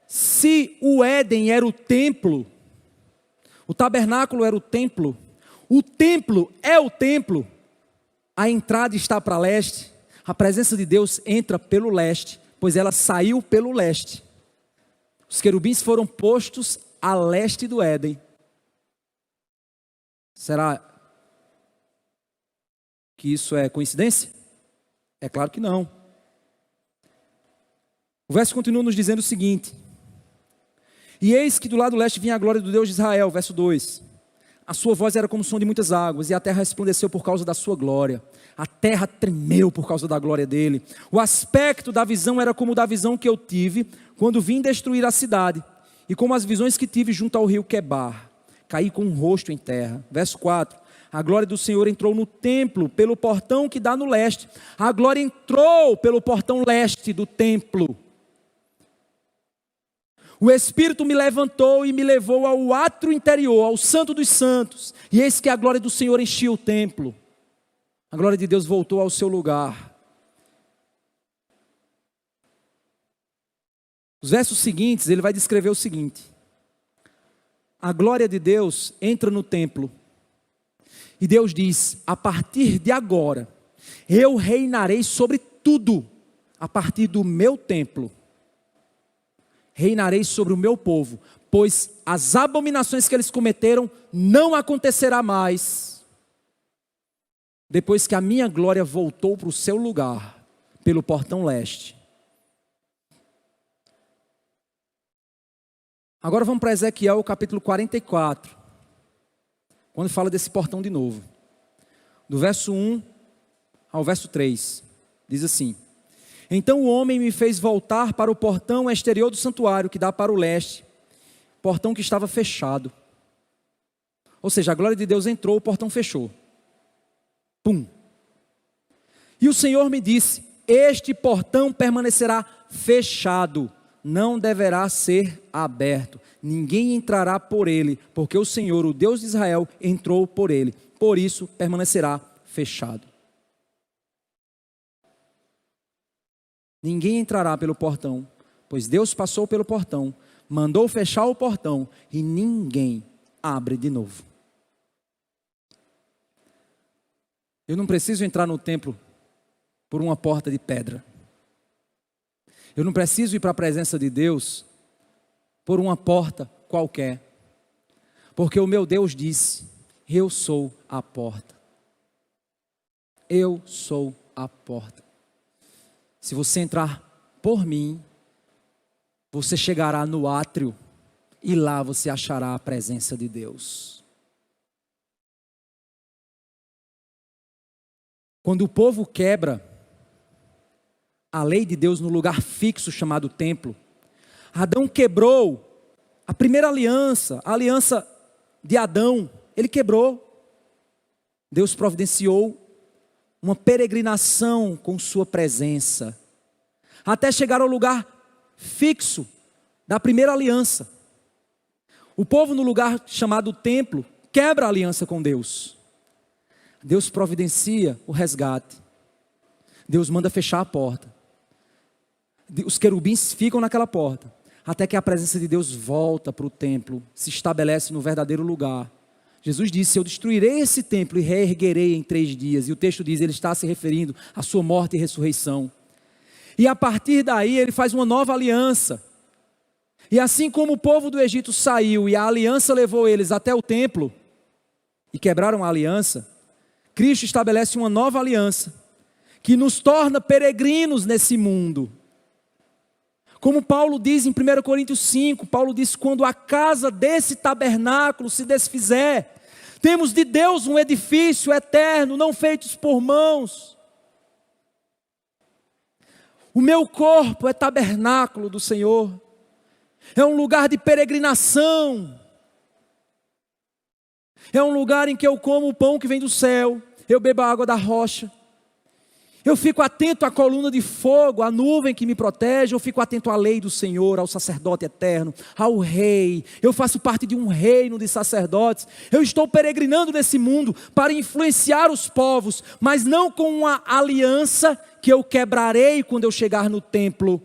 Se o Éden era o templo, o tabernáculo era o templo é o templo, a entrada está para leste, a presença de Deus entra pelo leste, pois ela saiu pelo leste. Os querubins foram postos a leste do Éden. Será que isso é coincidência? É claro que não. O verso continua nos dizendo o seguinte: e eis que do lado leste vinha a glória do Deus de Israel, verso 2. A sua voz era como o som de muitas águas, e a terra resplandeceu por causa da sua glória. A terra tremeu por causa da glória dele. O aspecto da visão era como da visão que eu tive quando vim destruir a cidade, e como as visões que tive junto ao rio Quebar. Caí com o rosto em terra. Verso 4. A glória do Senhor entrou no templo pelo portão que dá no leste. A glória entrou pelo portão leste do templo. O Espírito me levantou e me levou ao átrio interior, ao santo dos santos. E eis que a glória do Senhor enchia o templo. A glória de Deus voltou ao seu lugar. Os versos seguintes, ele vai descrever o seguinte: a glória de Deus entra no templo. E Deus diz: a partir de agora, eu reinarei sobre tudo, a partir do meu templo. reinarei sobre o meu povo, pois as abominações que eles cometeram não acontecerá mais, depois que a minha glória voltou para o seu lugar, pelo portão leste. Agora vamos para Ezequiel capítulo 44, quando fala desse portão de novo. Do verso 1 ao verso 3, diz assim: Então o homem me fez voltar para o portão exterior do santuário, que dá para o leste, portão que estava fechado. Ou seja, a glória de Deus entrou, o portão fechou. Pum! E o Senhor me disse: Este portão permanecerá fechado, não deverá ser aberto. Ninguém entrará por ele, porque o Senhor, o Deus de Israel, entrou por ele. Por isso permanecerá fechado. Ninguém entrará pelo portão, pois Deus passou pelo portão, mandou fechar o portão e ninguém abre de novo. Eu não preciso entrar no templo por uma porta de pedra. Eu não preciso ir para a presença de Deus por uma porta qualquer. Porque o meu Deus disse: eu sou a porta. Eu sou a porta. Se você entrar por mim, você chegará no átrio e lá você achará a presença de Deus. Quando o povo quebra a lei de Deus no lugar fixo chamado templo, Adão quebrou a primeira aliança, a aliança de Adão, ele quebrou. Deus providenciou uma peregrinação com sua presença, até chegar ao lugar fixo da primeira aliança. O povo no lugar chamado templo quebra a aliança com Deus. Deus providencia o resgate. Deus manda fechar a porta. Os querubins ficam naquela porta, até que a presença de Deus volta para o templo, se estabelece no verdadeiro lugar. Jesus disse: eu destruirei esse templo e reerguerei em 3 dias. E o texto diz, ele está se referindo à sua morte e ressurreição. E a partir daí ele faz uma nova aliança. E assim como o povo do Egito saiu e a aliança levou eles até o templo e quebraram a aliança, Cristo estabelece uma nova aliança que nos torna peregrinos nesse mundo. Como Paulo diz em 1 Coríntios 5, Paulo diz: quando a casa desse tabernáculo se desfizer, temos de Deus um edifício eterno, não feito por mãos. O meu corpo é tabernáculo do Senhor, é um lugar de peregrinação, é um lugar em que eu como o pão que vem do céu, eu bebo a água da rocha. Eu fico atento à coluna de fogo, à nuvem que me protege. Eu fico atento à lei do Senhor, ao sacerdote eterno, ao rei. Eu faço parte de um reino de sacerdotes. Eu estou peregrinando nesse mundo para influenciar os povos, mas não com uma aliança que eu quebrarei quando eu chegar no templo,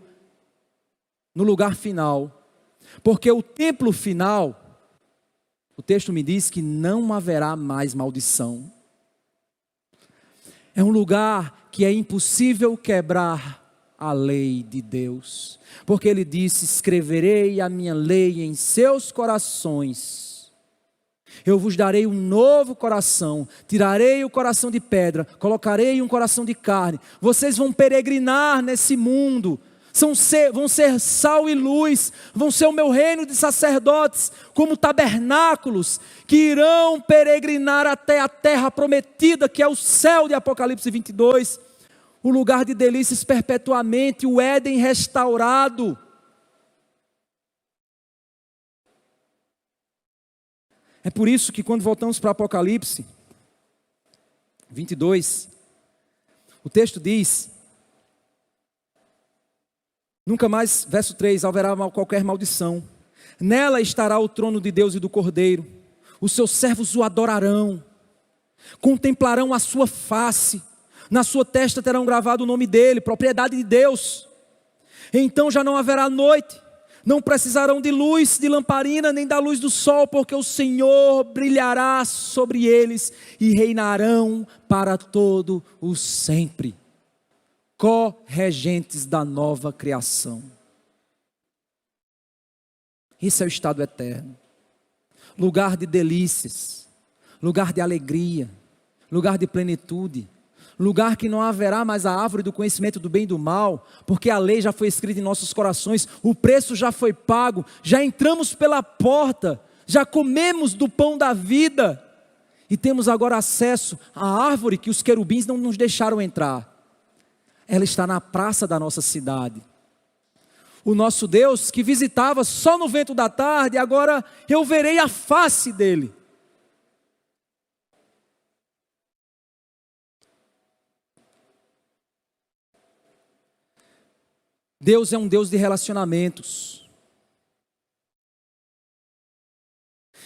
no lugar final. Porque o templo final, o texto me diz que não haverá mais maldição. É um lugar que é impossível quebrar a lei de Deus, porque ele disse: escreverei a minha lei em seus corações, eu vos darei um novo coração, tirarei o coração de pedra, colocarei um coração de carne. Vocês vão peregrinar nesse mundo, vão ser sal e luz, vão ser o meu reino de sacerdotes, como tabernáculos, que irão peregrinar até a terra prometida, que é o céu de Apocalipse 22, o lugar de delícias perpetuamente, o Éden restaurado. É por isso que quando voltamos para Apocalipse 22, o texto diz: nunca mais, verso 3, haverá qualquer maldição. Nela estará o trono de Deus e do Cordeiro. Os seus servos o adorarão. Contemplarão a sua face. Na sua testa terão gravado o nome dele, propriedade de Deus. Então já não haverá noite. Não precisarão de luz, de lamparina, nem da luz do sol, porque o Senhor brilhará sobre eles e reinarão para todo o sempre. Co-regentes da nova criação. Isso é o estado eterno. Lugar de delícias, lugar de alegria, lugar de plenitude, lugar que não haverá mais a árvore do conhecimento do bem e do mal, porque a lei já foi escrita em nossos corações, o preço já foi pago, já entramos pela porta, já comemos do pão da vida, e temos agora acesso à árvore que os querubins não nos deixaram entrar. Ela está na praça da nossa cidade. O nosso Deus que visitava só no vento da tarde, agora eu verei a face dele. Deus é um Deus de relacionamentos.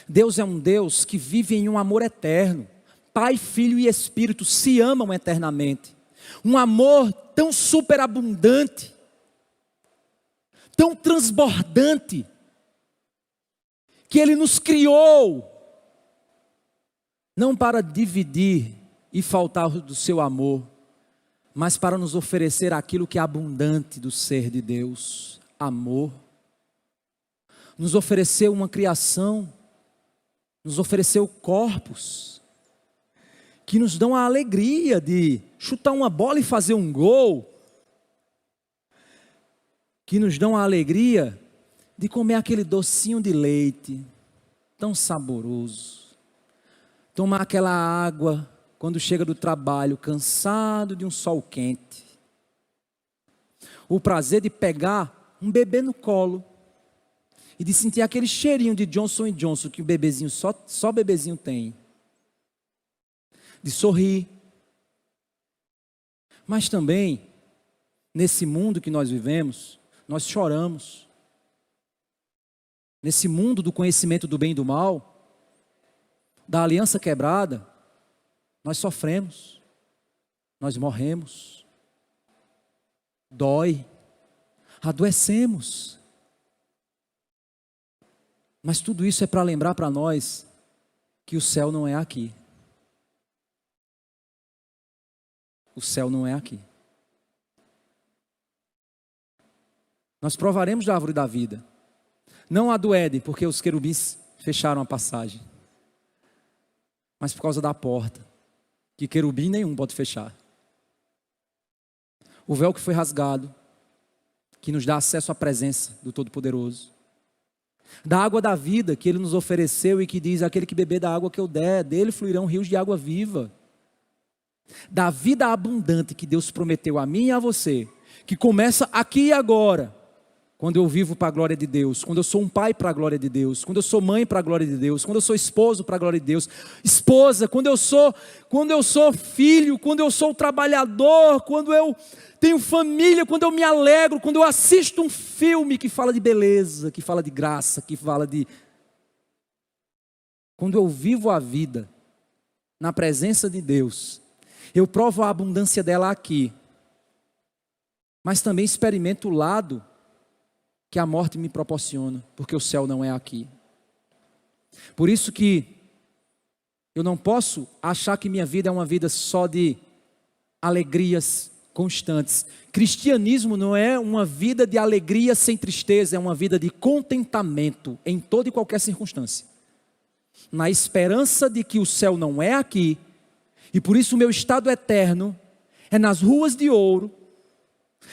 Deus é um Deus que vive em um amor eterno. Pai, Filho e Espírito se amam eternamente. Um amor tão superabundante, tão transbordante, que Ele nos criou, não para dividir e faltar do seu amor, mas para nos oferecer aquilo que é abundante do ser de Deus, amor. Nos ofereceu uma criação, nos ofereceu corpos, que nos dão a alegria de chutar uma bola e fazer um gol, que nos dão a alegria de comer aquele docinho de leite, tão saboroso, tomar aquela água quando chega do trabalho, cansado de um sol quente, o prazer de pegar um bebê no colo, e de sentir aquele cheirinho de Johnson & Johnson, que o bebezinho, só bebezinho tem, de sorrir, mas também, nesse mundo que nós vivemos, nós choramos, nesse mundo do conhecimento do bem e do mal, da aliança quebrada, nós sofremos, nós morremos, dói, adoecemos, mas tudo isso é para lembrar para nós que o céu não é aqui. O céu não é aqui. Nós provaremos da árvore da vida, não a do Éden, porque os querubins fecharam a passagem, mas por causa da porta, que querubim nenhum pode fechar. O véu que foi rasgado, que nos dá acesso à presença do Todo-Poderoso. Da água da vida que Ele nos ofereceu e que diz: aquele que beber da água que eu der, dele fluirão rios de água viva. Da vida abundante que Deus prometeu a mim e a você, que começa aqui e agora, quando eu vivo para a glória de Deus, quando eu sou um pai para a glória de Deus, quando eu sou mãe para a glória de Deus, quando eu sou esposo para a glória de Deus, esposa, quando eu sou filho, quando eu sou trabalhador, quando eu tenho família, quando eu me alegro, quando eu assisto um filme que fala de beleza, que fala de graça, que fala de... Quando eu vivo a vida na presença de Deus, eu provo a abundância dela aqui, mas também experimento o lado que a morte me proporciona, porque o céu não é aqui. Por isso que eu não posso achar que minha vida é uma vida só de alegrias constantes. Cristianismo não é uma vida de alegria sem tristeza, é uma vida de contentamento em toda e qualquer circunstância. Na esperança de que o céu não é aqui, e por isso o meu estado eterno é nas ruas de ouro,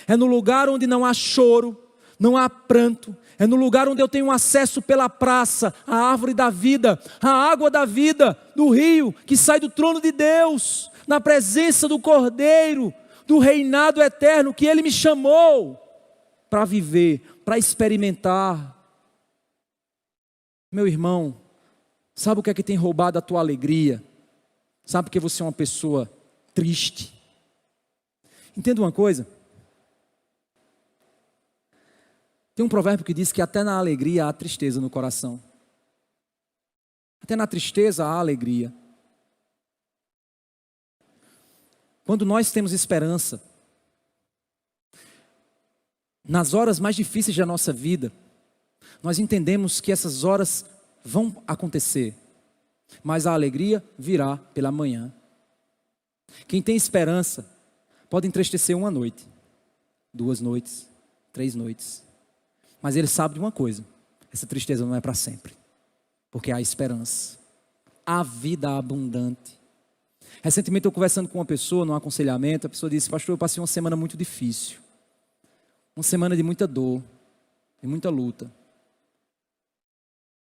é no lugar onde não há choro, não há pranto, é no lugar onde eu tenho acesso pela praça, à árvore da vida, à água da vida, do rio que sai do trono de Deus, na presença do Cordeiro, do reinado eterno que Ele me chamou para viver, para experimentar. Meu irmão, sabe o que é que tem roubado a tua alegria? Sabe porque você é uma pessoa triste? Entenda uma coisa. Tem um provérbio que diz que até na alegria há tristeza no coração. Até na tristeza há alegria. Quando nós temos esperança, nas horas mais difíceis da nossa vida, nós entendemos que essas horas vão acontecer, mas a alegria virá pela manhã. Quem tem esperança pode entristecer uma noite, 2 noites, 3 noites, mas ele sabe de uma coisa: essa tristeza não é para sempre, porque há esperança, há vida abundante. Recentemente eu conversando com uma pessoa, num aconselhamento, a pessoa disse: pastor, eu passei uma semana muito difícil, uma semana de muita dor, de muita luta,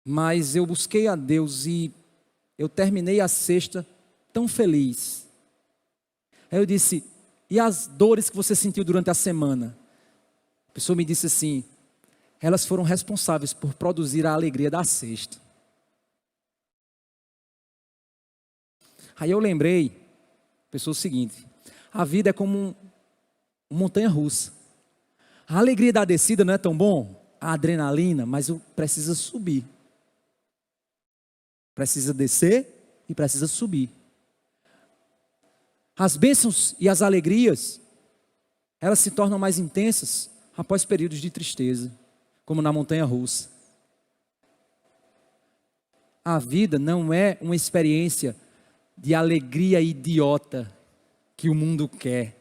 mas eu busquei a Deus e eu terminei a sexta tão feliz. Aí eu disse: e as dores que você sentiu durante a semana? A pessoa me disse assim: elas foram responsáveis por produzir a alegria da sexta. Aí eu lembrei, pessoa, o seguinte: a vida é como uma montanha-russa. A alegria da descida não é tão bom, a adrenalina, mas precisa subir. Precisa descer e precisa subir. As bênçãos e as alegrias, elas se tornam mais intensas após períodos de tristeza, como na montanha-russa. A vida não é uma experiência de alegria idiota que o mundo quer,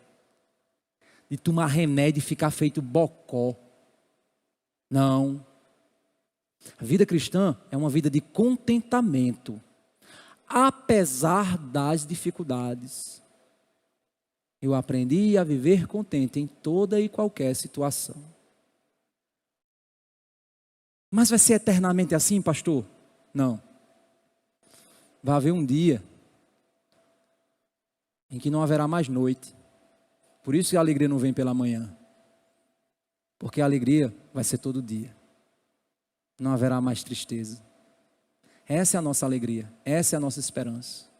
de tomar remédio e ficar feito bocó. Não. A vida cristã é uma vida de contentamento, apesar das dificuldades. Eu aprendi a viver contente em toda e qualquer situação. Mas vai ser eternamente assim, pastor? Não. Vai haver um dia em que não haverá mais noite. Por isso que a alegria não vem pela manhã. Porque a alegria vai ser todo dia. Não haverá mais tristeza. Essa é a nossa alegria, essa é a nossa esperança.